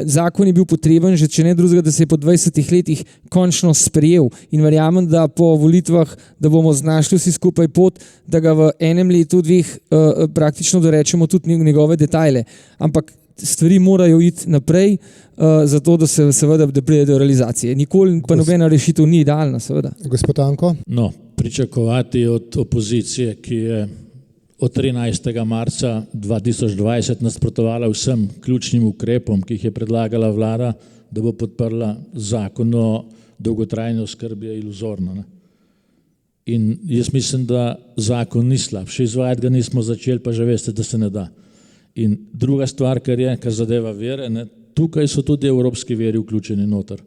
zakon je bil potreben, že če ne drugega, da se je po 20 letih končno sprejel in verjamem, da po volitvah, da bomo znašli vsi skupaj pot, da ga v enem letu, dveh praktično dorečemo tudi njegove detajle. Ampak stvari morajo iti naprej, zato da se seveda da pride do realizacije. Nikoli pa nobena rešitev ni idealna, seveda. Gospod Tanko? No, pričakovati od opozicije, ki je od 13. marca 2020 nasprotovala vsem ključnim ukrepom, ki jih je predlagala vlada, da bo podprla zakon o dolgotrajni oskrbi, je iluzorno. Ne? In jaz mislim, da zakon ni slab. Še izvajati ga nismo začeli, pa že veste, da se ne da. In druga stvar, kar zadeva vere, ne? Tukaj so tudi evropski veri vključeni noter.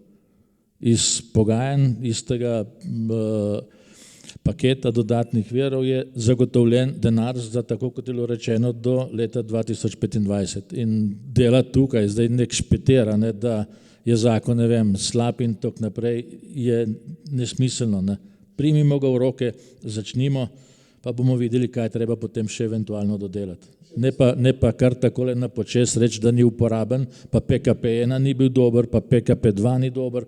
Iz pogajanj, iz tega paketa dodatnih verov je zagotovljen denar za, tako kot je bilo rečeno, do leta 2025. In dela tukaj, zdaj nek špetira, ne, da je zakon, ne vem, slab in tako naprej, je nesmiselno. Ne. Primimo ga v roke, začnimo, pa bomo videli, kaj treba potem še eventualno dodelati. Ne pa kar takole na počez reči, da ni uporaben, pa PKP1 ni bil dober, pa PKP2 ni dober,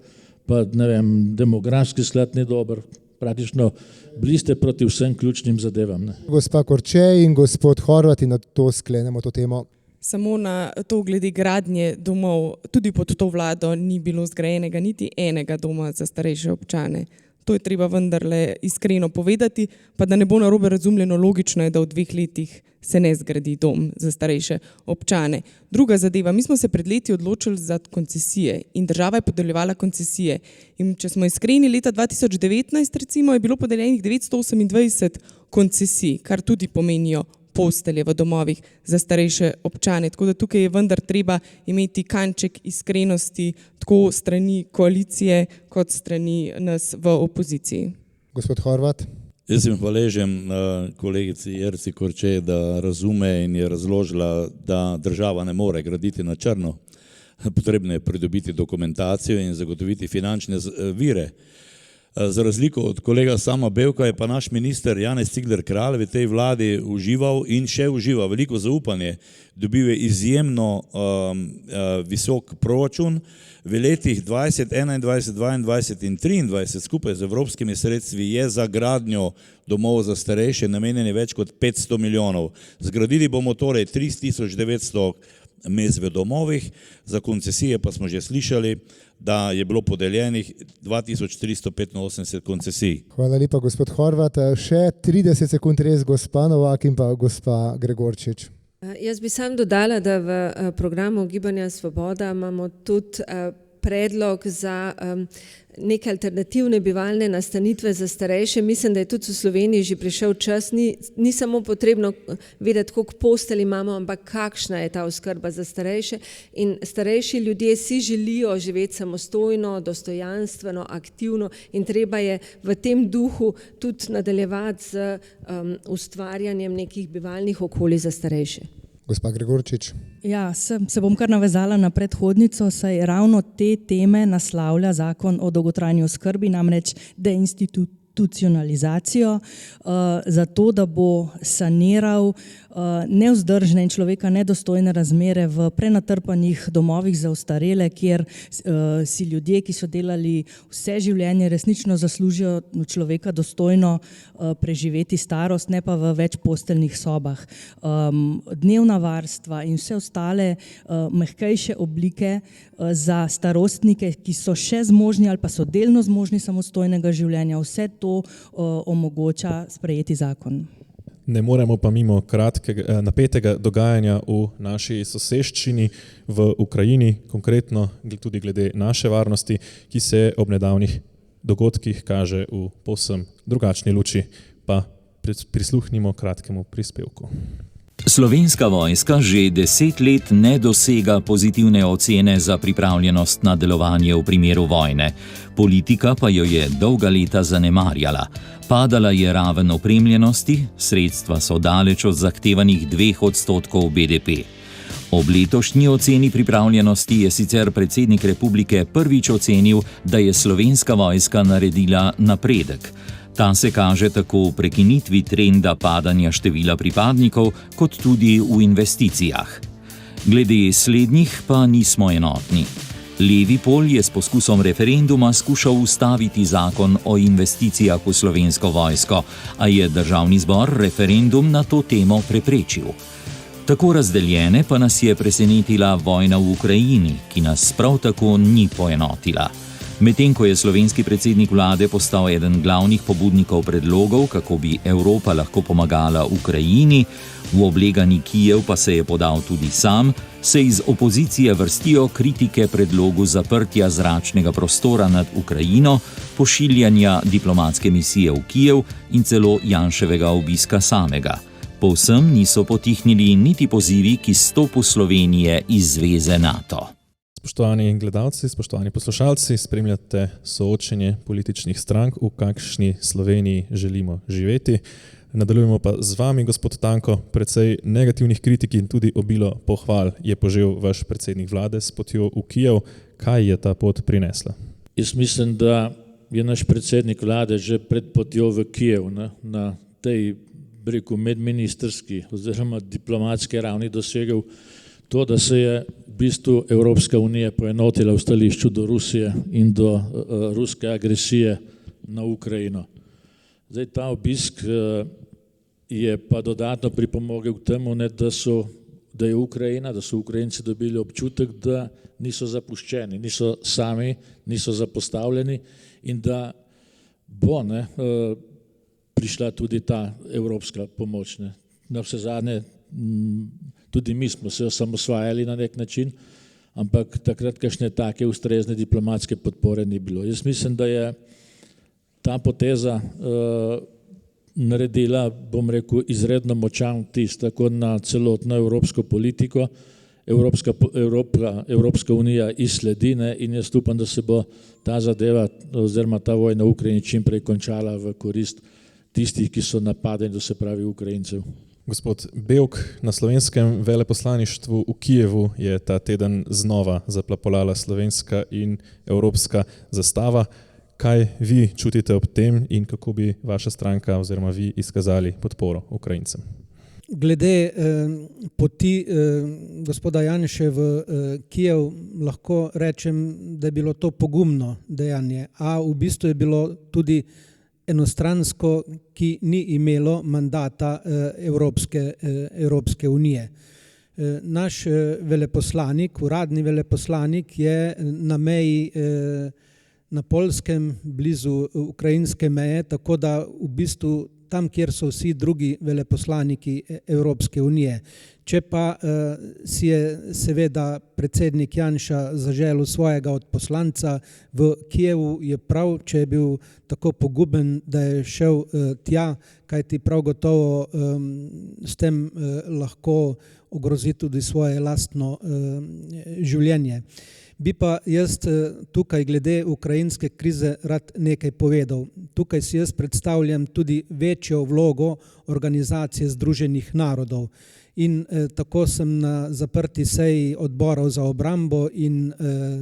pa ne vem, demografski sklad ni dober. Praktično bili ste proti vsem ključnim zadevam. Ne? Gospa Korče in gospod Horvat, in na to sklenemo to temo. Samo na to glede gradnje domov, tudi pod to vlado ni bilo zgrajenega niti enega doma za starejše občane. To je treba vendarle iskreno povedati, pa da ne bo narobe razumljeno, logično je, da v 2 letih se ne zgradi dom za starejše občane. Druga zadeva, mi smo se pred leti odločili za koncesije in država je podeljevala koncesije. In če smo iskreni, leta 2019 recimo je bilo podeljenih 928 koncesij, kar tudi pomenijo postelje v domovih za starejše občane. Tako da tukaj je vendar treba imeti kanček iskrenosti tako strani koalicije kot strani nas v opoziciji. Gospod Horvat. Jaz sem hvaležen kolegici Jerci Korče, da razume in je razložila, da država ne more graditi na črno. Potrebno je pridobiti dokumentacijo in zagotoviti finančne vire. Za razliko od kolega Sama Bevka je pa naš minister Janez Cigler Kralj v tej vladi užival in še uživa veliko zaupanje. Dobil je izjemno visok proračun. V letih 20, 21, 22 in 23 skupaj z evropskimi sredstvi je za gradnjo domov za starejše namenjeni več kot 500 milijonov. Zgradili bomo torej 3900 mest v domovih, za koncesije pa smo že slišali, da je bilo podeljenih 2385 koncesij. Hvala lepa, gospod Horvat. Še 30 sekund res, gospa Novak in pa gospa Gregorčič. Jaz bi sam dodala, da v programu Gibanja Svoboda imamo tudi predlog za neke alternativne bivalne nastanitve za starejše. Mislim, da je tudi v Sloveniji že prišel čas. Ni samo potrebno vedeti, koliko postelj imamo, ampak kakšna je ta oskrba za starejše. In starejši ljudje si želijo živeti samostojno, dostojanstveno, aktivno in treba je v tem duhu tudi nadaljevati z ustvarjanjem nekih bivalnih okolij za starejše. Gospa Gregorčič. Ja, se bom kar navezala na predhodnico, saj ravno te teme naslavlja zakon o dolgotrajni oskrbi, namreč deinstitucionalizacijo, zato da bo saniral nevzdržne in človeka nedostojne razmere v prenatrpanih domovih za ostarele, kjer si ljudje, ki so delali vse življenje, resnično zaslužijo človeka dostojno preživeti starost, ne pa v večposteljnih sobah. Dnevna varstva in vse ostale mehkejše oblike za starostnike, ki so še zmožni ali pa so delno zmožni samostojnega življenja, vse to omogoča sprejeti zakon. Ne moremo pa mimo kratkega, napetega dogajanja v naši soseščini v Ukrajini, konkretno tudi glede naše varnosti, ki se ob nedavnih dogodkih kaže v povsem drugačni luči, pa prisluhnimo kratkemu prispevku. Slovenska vojska že 10 let ne dosega pozitivne ocene za pripravljenost na delovanje v primeru vojne. Politika pa jo je dolga leta zanemarjala. Padala je raven opremljenosti, sredstva so daleč od zahtevanih 2% BDP. Ob letošnji oceni pripravljenosti je sicer predsednik republike prvič ocenil, da je Slovenska vojska naredila napredek. Ta se kaže tako v prekinitvi trenda padanja števila pripadnikov, kot tudi v investicijah. Glede slednjih pa nismo enotni. Levi pol je s poskusom referenduma skušal ustaviti zakon o investicijah v Slovensko vojsko, a je Državni zbor referendum na to temo preprečil. Tako razdeljene pa nas je presenetila vojna v Ukrajini, ki nas prav tako ni poenotila. Medtem ko je slovenski predsednik vlade postal eden glavnih pobudnikov predlogov, kako bi Evropa lahko pomagala Ukrajini, v oblegani Kijev pa se je podal tudi sam, se iz opozicije vrstijo kritike predlogu zaprtja zračnega prostora nad Ukrajino, pošiljanja diplomatske misije v Kijev in celo Janševega obiska samega. Povsem niso potihnili niti pozivi k izstopu Slovenije iz zveze NATO. Spoštovani gledalci, spoštovani poslušalci, spremljate soočenje političnih strank, v kakšni Sloveniji želimo živeti. Nadaljujemo pa z vami, gospod Tanko, precej negativnih kritik in tudi obilo pohval je požel vaš predsednik vlade s potjo v Kijev. Kaj je ta pot prinesla? Jaz mislim, da je naš predsednik vlade že pred potjo v Kijev na tej medministrski oziroma diplomatski ravni dosegel to, da se je v bistvu Evropska unija poenotila v stališču do Rusije in do ruske agresije na Ukrajino. Zdaj, ta obisk je pa dodatno pripomogel k temu, da je Ukrajina, da so Ukrajinci dobili občutek, da niso zapuščeni, niso sami, niso zapostavljeni in da bo prišla tudi ta evropska pomoč. Na vse zadnje, tudi mi smo se osamosvajali na nek način, ampak takrat kakšne take ustrezne diplomatske podpore ni bilo. Jaz mislim, da je ta poteza naredila, bom rekel, izredno močan vtis tako na celotno evropsko politiko. Evropska unija izsledi in jaz upam, da se bo ta zadeva oziroma ta vojna v Ukrajini čim prej končala v korist tistih, ki so napadeni, to se pravi Ukrajincev. Gospod Bevk, na slovenskem veleposlaništvu v Kijevu je ta teden znova zaplapolala slovenska in evropska zastava. Kaj vi čutite ob tem in kako bi vaša stranka oziroma vi izkazali podporo Ukrajincem? Glede poti gospoda Janše v Kijev lahko rečem, da je bilo to pogumno dejanje, a v bistvu je bilo tudi enostransko, ki ni imelo mandata Evropske unije. Naš veleposlanik, uradni veleposlanik je na meji na Poljskem, blizu ukrajinske meje, tako da v bistvu tam, kjer so vsi drugi veleposlaniki Evropske unije. Če pa si je seveda predsednik Janša zaželel svojega odposlanca v Kijevu, je prav, če je bil tako poguben, da je šel tja, kajti prav gotovo s tem lahko ogrozi tudi svoje lastno življenje. Bi pa jaz tukaj glede ukrajinske krize rad nekaj povedal. Tukaj si jaz predstavljam tudi večjo vlogo Organizacije Združenih narodov. In tako sem na zaprti seji odborov za obrambo in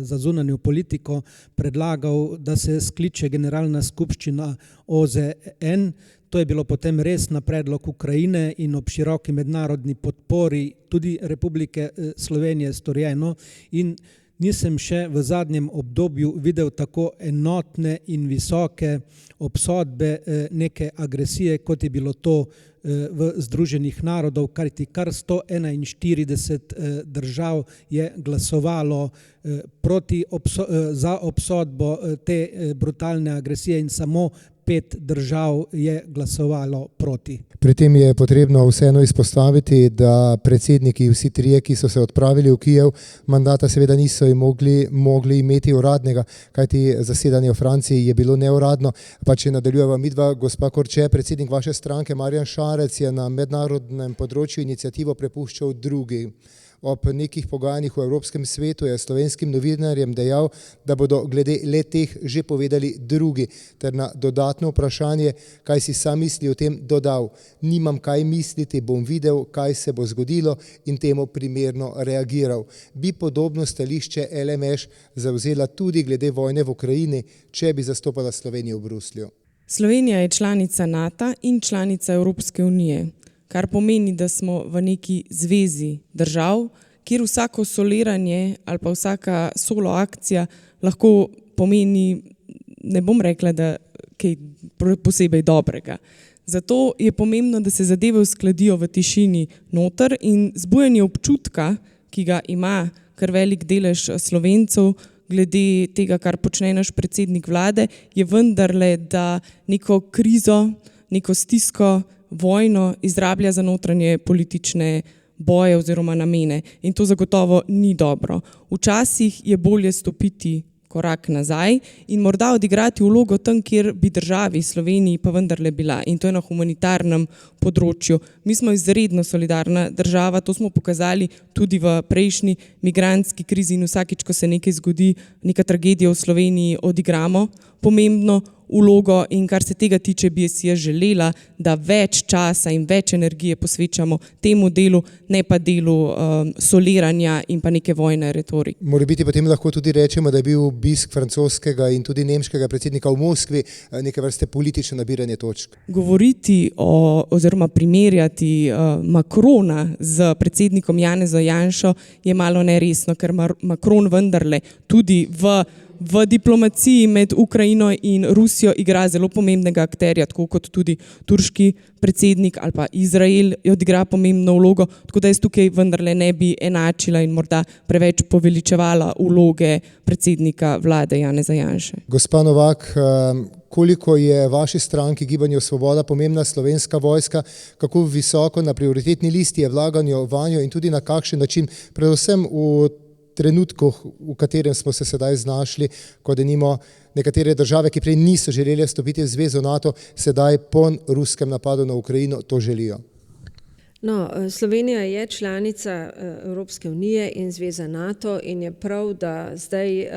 za zunanjo politiko predlagal, da se skliče Generalna skupščina OZN. To je bilo potem res na predlog Ukrajine in ob široki mednarodni podpori tudi Republike Slovenije storjeno in nisem še v zadnjem obdobju videl tako enotne in visoke obsodbe neke agresije, kot je bilo to v Združenih narodov, kajti kar 141 držav je glasovalo za obsodbo te brutalne agresije in samo 5 držav je glasovalo proti. Pri tem je potrebno vseeno izpostaviti, da predsedniki, vsi trije, ki so se odpravili v Kijev, mandata seveda niso mogli imeti uradnega, kajti zasedanje v Franciji je bilo neuradno. Pa če nadaljujeva midva, gospa Korče, predsednik vaše stranke Marjan Šarec je na mednarodnem področju inicijativo prepuščal drugi. Ob nekih pogajanjih v Evropskem svetu je slovenskim novinarjem dejal, da bodo glede le-teh že povedali drugi, ter na dodatno vprašanje, kaj si sam misli o tem, dodal: nimam kaj misliti, bom videl, kaj se bo zgodilo in temu primerno reagiral. Bi podobno stališče LMŠ zavzela tudi glede vojne v Ukrajini, če bi zastopala Slovenijo v Bruslju? Slovenija je članica NATO in članica Evropske unije, kar pomeni, da smo v neki zvezi držav, kjer vsako soliranje ali pa vsaka solo akcija lahko pomeni, ne bom rekla, da kaj posebej dobrega. Zato je pomembno, da se zadeve uskladijo v tišini noter in zbujanje občutka, ki ga ima kar velik delež Slovencev, glede tega, kar počne naš predsednik vlade, je vendarle, da neko krizo, neko stisko, vojno izrablja za notranje politične boje oziroma namene. In to zagotovo ni dobro. Včasih je bolje stopiti korak nazaj in morda odigrati vlogo tam, kjer bi državi Sloveniji pa vendarle bila. In to je na humanitarnem področju. Mi smo izredno solidarna država, to smo pokazali tudi v prejšnji migrantski krizi in vsakič, ko se nekaj zgodi, neka tragedija v Sloveniji, odigramo pomembno vlogo in kar se tega tiče, bi si jaz želela, da več časa in več energije posvečamo temu delu, ne pa delu soliranja in pa neke vojne retorike. Morebiti potem lahko tudi rečemo, da je bil obisk francoskega in tudi nemškega predsednika v Moskvi neke vrste politično nabiranje točk. Govoriti oziroma primerjati Macrona z predsednikom Janezom Janšo je malo neresno, ker Macron vendarle tudi v diplomaciji med Ukrajino in Rusijo igra zelo pomembnega akterja, tako kot tudi turški predsednik ali pa Izrael odigra pomembno vlogo, tako da jaz tukaj vendarle ne bi enačila in morda preveč poveličevala vloge predsednika vlade Janeza Janše. Gospa Novak, koliko je vaši stranki Gibanju Svoboda pomembna Slovenska vojska, kako visoko na prioritetni listi je vlaganje vanjo in tudi na kakšen način, predvsem v trenutku, v katerem smo se sedaj znašli, ko denimo nekatere države, ki prej niso želeli vstopiti v zvezo NATO, sedaj po ruskem napadu na Ukrajino to želijo. No, Slovenija je članica Evropske unije in zveze NATO in je prav, da zdaj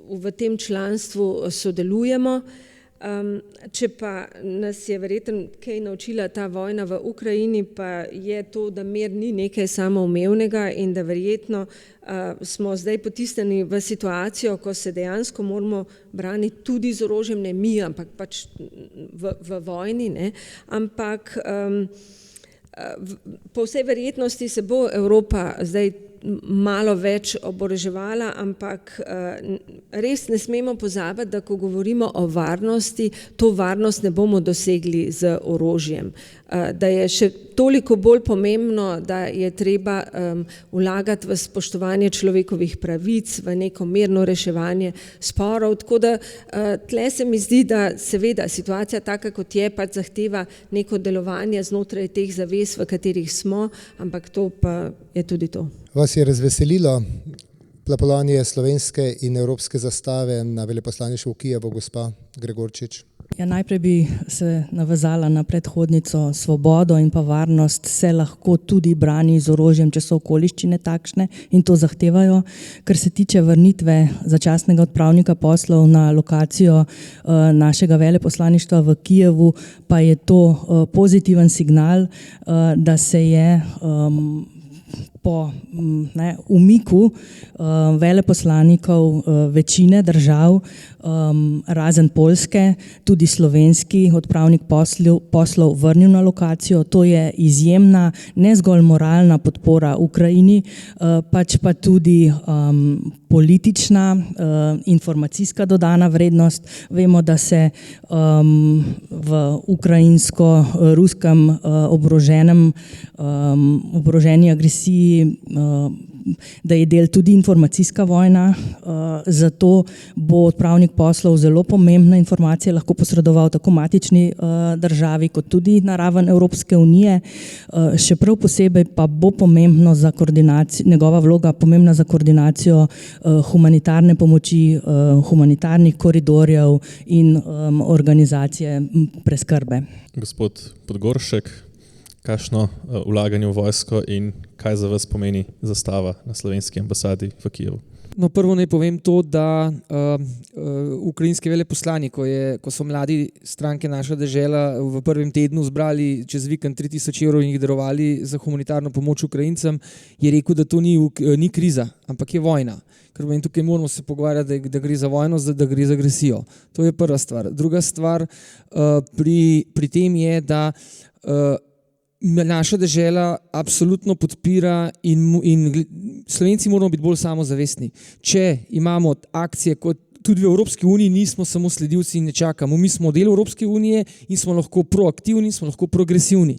v tem članstvu sodelujemo. Če pa nas je verjetno kaj naučila ta vojna v Ukrajini, pa je to, da mir ni nekaj samoumevnega in da verjetno smo zdaj potisnjeni v situacijo, ko se dejansko moramo braniti tudi z orožjem, ne mi, ampak pač v vojni, ne? Ampak po vsej verjetnosti se bo Evropa zdaj malo več oboroževala, ampak res ne smemo pozabiti, da ko govorimo o varnosti, to varnost ne bomo dosegli z orožjem. Da je še toliko bolj pomembno, da je treba vlagati v spoštovanje človekovih pravic, v neko mirno reševanje sporov, tako da tle se mi zdi, da seveda situacija taka, kot je, pač zahteva neko delovanje znotraj teh zavez, v katerih smo, ampak to pa je tudi to. Vas je razveselilo plapolanje slovenske in evropske zastave na veleposlaništvu v Kijevu, gospa Gregorčič? Ja, najprej bi se navezala na predhodnico. Svobodo in pa varnost se lahko tudi brani z orožjem, če so okoliščine takšne in to zahtevajo. Kar se tiče vrnitve začasnega odpravnika poslov na lokacijo našega veleposlaništva v Kijevu, pa je to pozitiven signal, da se je po umiku veleposlanikov večine držav, razen Poljske, tudi slovenski odpravnik poslov vrnil na lokacijo. To je izjemna, ne zgolj moralna podpora Ukrajini, pač pa tudi politična, informacijska dodana vrednost. Vemo, da se v ukrajinsko-ruskem oboroženi agresiji da je del tudi informacijska vojna, zato bo odpravnik poslov zelo pomembne informacije lahko posredoval tako matični državi kot tudi na raven Evropske unije. Še prav posebej pa bo pomembno za koordinacijo, njegova vloga pomembna za koordinacijo humanitarne pomoči, humanitarnih koridorjev in organizacije preskrbe. Gospod Podgoršek, kakšno vlaganje v vojsko in kaj za vas pomeni zastava na slovenski ambasadi v Kijevu? No, prvo naj povem to, da ukrajinski veleposlanik, ko so mladi stranke Naša dežela v prvem tednu zbrali čez vikend 3000 evrov in jih darovali za humanitarno pomoč Ukrajincem, je rekel, da to ni kriza, ampak je vojna. Ker tukaj moramo se pogovarjati, da gre za vojno, da gre za agresijo. To je prva stvar. Druga stvar pri tem je, da Naša dežela absolutno podpira in Slovenci moramo biti bolj samozavestni. Če imamo akcije, kot tudi v Evropski uniji nismo samo sledilci in ne čakamo, mi smo del Evropske unije in smo lahko proaktivni, smo lahko progresivni.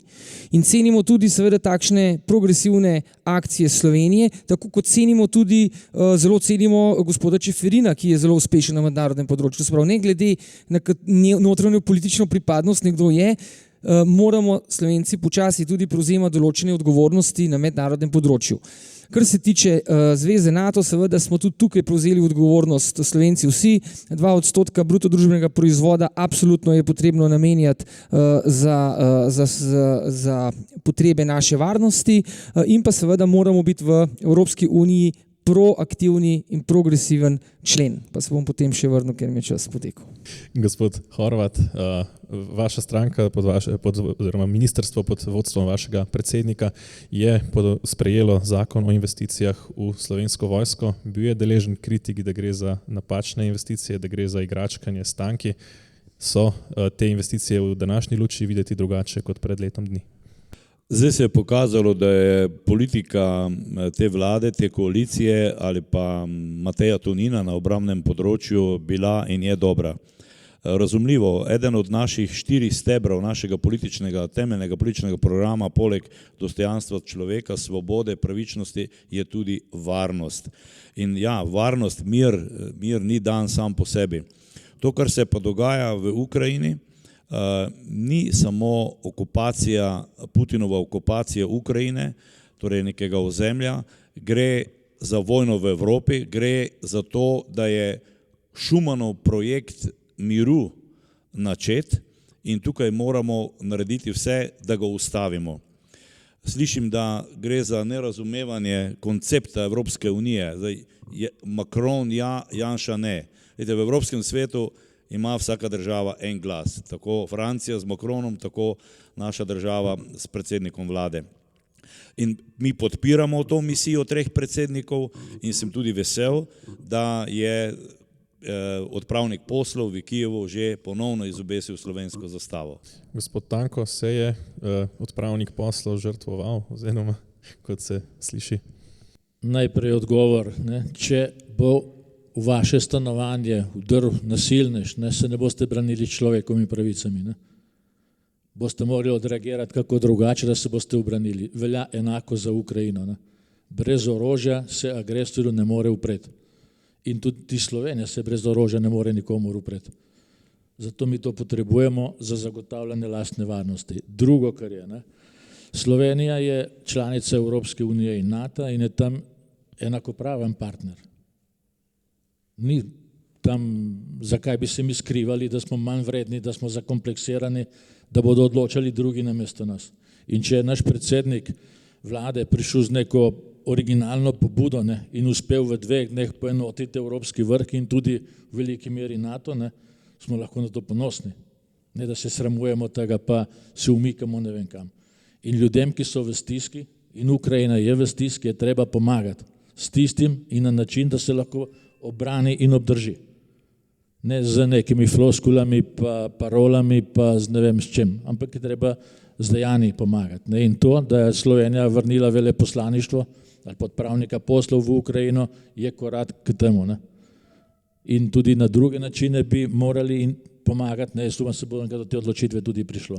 In cenimo tudi seveda takšne progresivne akcije Slovenije, tako kot zelo cenimo gospoda Čeferina, ki je zelo uspešen na mednarodnem področju. Sprav, ne glede na notranjo politično pripadnost, nekdo je, moramo Slovenci počasi tudi prevzemati določene odgovornosti na mednarodnem področju. Kar se tiče Zveze NATO, seveda smo tudi tukaj prevzeli odgovornost Slovenci vsi. 2% bruto družbenega proizvoda absolutno je potrebno namenjati za potrebe naše varnosti in pa seveda moramo biti v Evropski uniji proaktivni in progresiven člen. Pa se bom potem še vrnil, ker mi je čas potekel. Gospod Horvat, vaša stranka oziroma ministrstvo pod vodstvom vašega predsednika je sprejelo zakon o investicijah v Slovensko vojsko. Bil je deležen kritik, da gre za napačne investicije, da gre za igračkanje s tanki. So te investicije v današnji luči videti drugače kot pred letom dni? Zdaj se je pokazalo, da je politika te vlade, te koalicije ali pa Mateja Tonina na obrambnem področju bila in je dobra. Razumljivo, eden od naših 4 stebrov našega temeljnega političnega programa, poleg dostojanstva človeka, svobode, pravičnosti, je tudi varnost. In ja, varnost, mir ni dan sam po sebi. To, kar se pa dogaja v Ukrajini, ni samo Putinova okupacija Ukrajine, torej nekega ozemlja, gre za vojno v Evropi, gre za to, da je Schumanov projekt miru načet in tukaj moramo narediti vse, da ga ustavimo. Slišim, da gre za nerazumevanje koncepta Evropske unije. Macron ja, Janša ne. V evropskem svetu ima vsaka država en glas, tako Francija z Macronom, tako naša država s predsednikom vlade. In mi podpiramo to misijo 3 predsednikov in sem tudi vesel, da je odpravnik poslov v Kijevu že ponovno izobesil slovensko zastavo. Gospod Tanko, se je odpravnik poslov žrtvoval, oziroma kot se sliši? Najprej odgovor, če bo v vaše stanovanje vdrl nasilnež, se ne boste branili človekovimi pravicami. Boste morali odreagirati kako drugače, da se boste obranili. Velja enako za Ukrajino. Brez orožja se agresorju ne more upreti. In tudi Slovenija se brez orožja ne more nikomur upreti. Zato mi to potrebujemo za zagotavljanje lastne varnosti. Drugo, kar je, Slovenija je članica Evropske unije in NATO in je tam enakopraven partner. Ni tam, zakaj bi se mi skrivali, da smo manj vredni, da smo zakompleksirani, da bodo odločali drugi namesto nas. In če je naš predsednik vlade prišel z neko originalno pobudo in uspel v 2 dneh poenotiti evropski vrh in tudi v veliki meri NATO, smo lahko na to ponosni. Ne, da se sramujemo tega, pa se umikamo ne vem kam. In ljudem, ki so v stiski, in Ukrajina je v stiski, je treba pomagati s tistim in na način, da se lahko obrani in obdrži. Ne z nekimi floskulami, pa parolami, pa z ne vem s čem, ampak je treba z dejanji pomagati. In to, da je Slovenija vrnila veleposlaništvo ali podpravnika poslov v Ukrajino, je korak k temu. In tudi na druge načine bi morali pomagati, jaz upam, se bo do te odločitve tudi prišlo.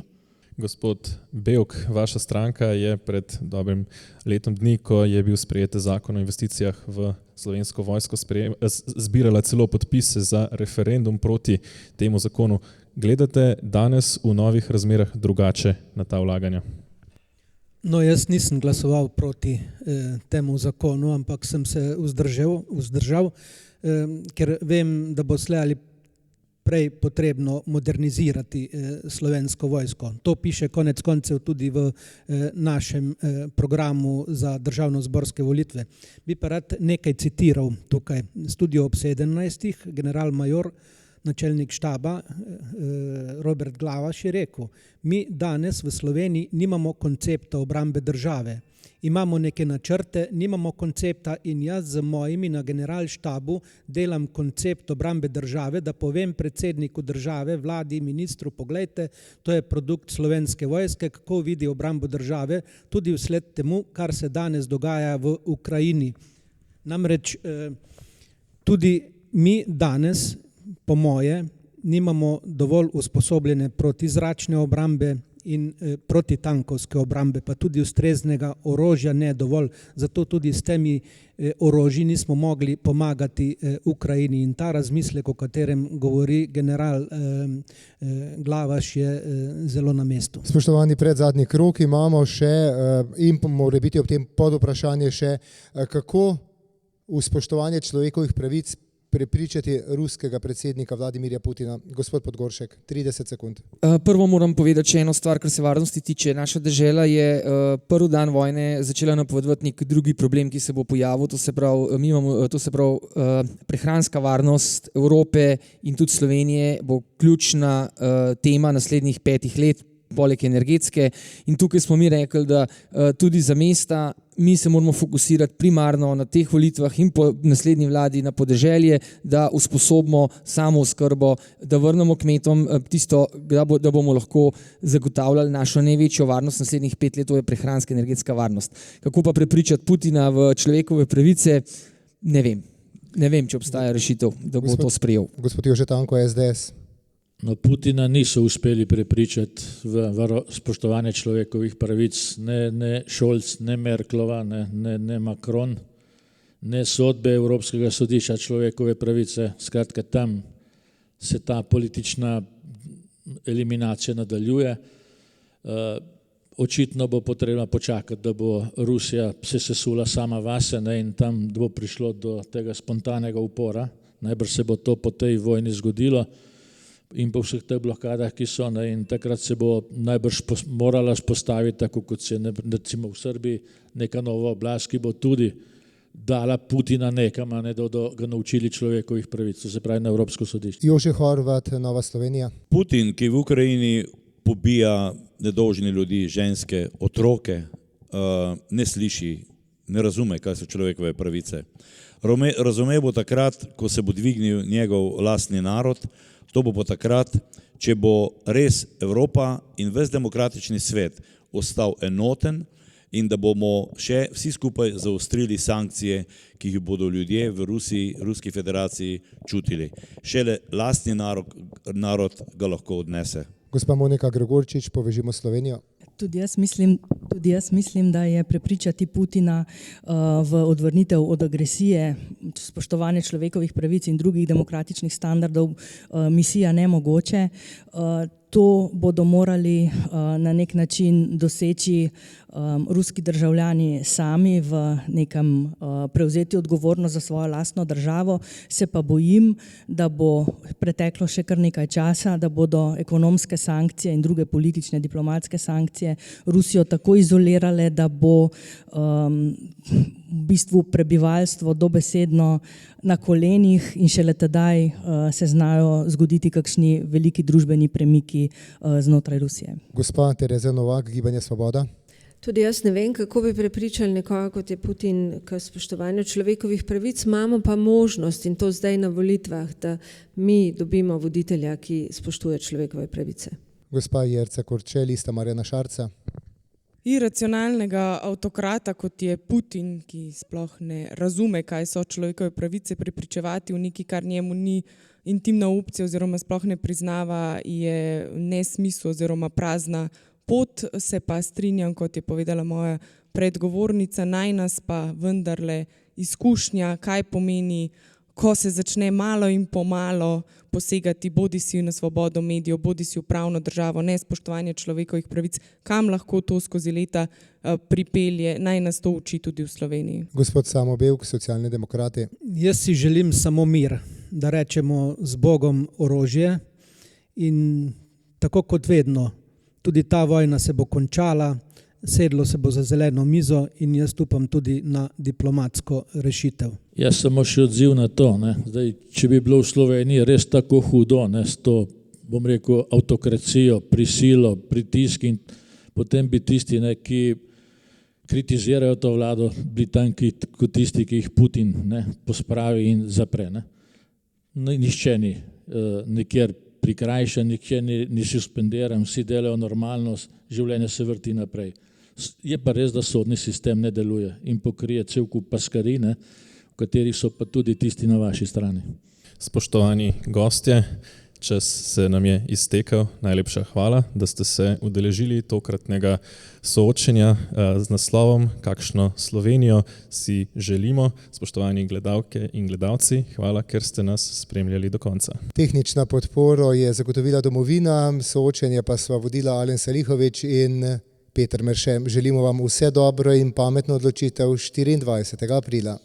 Gospod Bevk, vaša stranka je pred dobrim letom dni, ko je bil sprejet zakon o investicijah v Slovensko vojsko, zbirala celo podpise za referendum proti temu zakonu. Gledate danes v novih razmerah drugače na ta vlaganja? No, jaz nisem glasoval proti temu zakonu, ampak sem se vzdržal, ker vem, da bo slej ali prej potrebno modernizirati Slovensko vojsko. To piše konec koncev tudi v našem programu za državno-zborske volitve. Bi pa rad nekaj citiral tukaj. Studio ob 17. general-major, načelnik štaba Robert Glavaš je rekel: mi danes v Sloveniji nimamo koncepta obrambe države. Imamo neke načrte, nimamo koncepta in jaz z mojimi na generalštabu delam koncept obrambe države, da povem predsedniku države, vladi, ministru, poglejte, to je produkt Slovenske vojske, kako vidi obrambo države, tudi vsled temu, kar se danes dogaja v Ukrajini. Namreč tudi mi danes, po moje, nimamo dovolj usposobljene protizračne obrambe in protitankovske obrambe, pa tudi ustreznega orožja ne dovolj. Zato tudi s temi orožji nismo mogli pomagati Ukrajini in ta razmislek, o katerem govori general Glavaš, je zelo na mestu. Spoštovani, predzadnji krog imamo še in mora biti ob tem podvprašanje še, kako v spoštovanje človekovih pravic prepričati ruskega predsednika Vladimirja Putina. Gospod Podgoršek, 30 sekund. Prvo moram povedati še eno stvar, kar se varnosti tiče. Naša dežela je prvi dan vojne začela napovedovati nek drugi problem, ki se bo pojavil, to se pravi prehranska varnost Evrope in tudi Slovenije bo ključna tema naslednjih 5 let, poleg energetske, in tukaj smo mi rekli, da tudi za mesta mi se moramo fokusirati primarno na teh volitvah in po naslednji vladi na podeželje, da usposobimo samooskrbo, da vrnemo kmetom tisto, da bomo lahko zagotavljali našo največjo varnost naslednjih 5 let, to je prehranska energetska varnost. Kako pa prepričati Putina v človekove pravice, ne vem. Ne vem, če obstaja rešitev, da bo to sprejel. Gospod Jože Tanko, SDS. No, Putina niso uspeli prepričati v spoštovanje človekovih pravic, ne Scholz, ne Merklova, ne Macron, ne sodbe Evropskega sodišča človekove pravice. Skratka, tam se ta politična eliminacija nadaljuje. Očitno bo potrebno počakati, da bo Rusija se sesula sama vase in tam bo prišlo do tega spontanega upora. Najbrž se bo to po tej vojni zgodilo in po vseh teh blokadah, ki so, in takrat se bo najbrž morala spostaviti, tako kot se recimo v Srbiji, neka nova oblast, ki bo tudi dala Putina nekam, da bodo ga naučili človekovih pravic, to se pravi na Evropsko sodišče. Jože Horvat, Nova Slovenija. Putin, ki v Ukrajini pobija nedolžne ljudi, ženske, otroke, ne sliši, ne razume, kaj so človekove pravice. Razume bo takrat, ko se bo dvignil njegov lastni narod. To bo takrat, če bo res Evropa in ves demokratični svet ostal enoten in da bomo še vsi skupaj zaostrili sankcije, ki jih bodo ljudje v Rusiji, Ruski federaciji čutili. Šele lastni narod ga lahko odnese. Gospa Monika Gregorčič, Povežimo Slovenijo. Tudi jaz mislim, da je prepričati Putina v odvrnitev od agresije, spoštovanje človekovih pravic in drugih demokratičnih standardov misija nemogoče. To bodo morali na nek način doseči ruski državljani sami v nekem prevzeti odgovornost za svojo lastno državo. Se pa bojim, da bo preteklo še kar nekaj časa, da bodo ekonomske sankcije in druge politične diplomatske sankcije Rusijo tako izolirale, da bo v bistvu prebivalstvo dobesedno na kolenih in šele tedaj se znajo zgoditi kakšni veliki družbeni premiki znotraj Rusije. Gospa Tereza Novak, Gibanje Svoboda. Tudi jaz ne vem, kako bi prepričali nekoga, kot je Putin, k spoštovanju človekovih pravic. Imamo pa možnost, in to zdaj na volitvah, da mi dobimo voditelja, ki spoštuje človekove pravice. Gospa Jerca Korče, Lista Marjana Šarca. Iracionalnega avtokrata, kot je Putin, ki sploh ne razume, kaj so človekove pravice, prepričevati v nekaj, kar njemu ni intimna opcija oziroma sploh ne priznava, je nesmisel oziroma prazna pot se pa strinjam, kot je povedala moja predgovornica, naj nas pa vendarle izkušnja, kaj pomeni, ko se začne malo in pomalo posegati bodi si na svobodo medijev, bodi si v pravno državo, nespoštovanje človekovih pravic, kam lahko to skozi leta pripelje, naj nas to uči tudi v Sloveniji. Gospod Samo Bevk, Socialni demokrati. Jaz si želim samo mir, da rečemo z Bogom orožje in tako kot vedno, tudi ta vojna se bo končala, sedlo se bo za zeleno mizo in jaz upam tudi na diplomatsko rešitev. Jaz samo še odziv na to. Zdaj, če bi bilo v Sloveniji res tako hudo, s to, bom rekel, avtokracijo, prisilo, pritisk in potem bi tisti, ki kritizirajo to vlado, bili tam kot tisti, ki jih Putin pospravi in zapre. Nihče ni nikjer prikrajšan, nihče ni suspendiran, vsi delajo normalno, življenje se vrti naprej. Je pa res, da sodni sistem ne deluje in pokrije cel kup paskarine, v katerih so pa tudi tisti na vaši strani. Spoštovani gostje, čas se nam je iztekel. Najlepša hvala, da ste se udeležili tokratnega soočenja z naslovom Kakšno Slovenijo si želimo. Spoštovani gledalke in gledalci, hvala, ker ste nas spremljali do konca. Tehnična podporo je zagotovila Domovina, soočenje pa sva vodila Alen Salihovič in Peter Merše. Želimo vam vse dobro in pametno odločitev 24. aprila.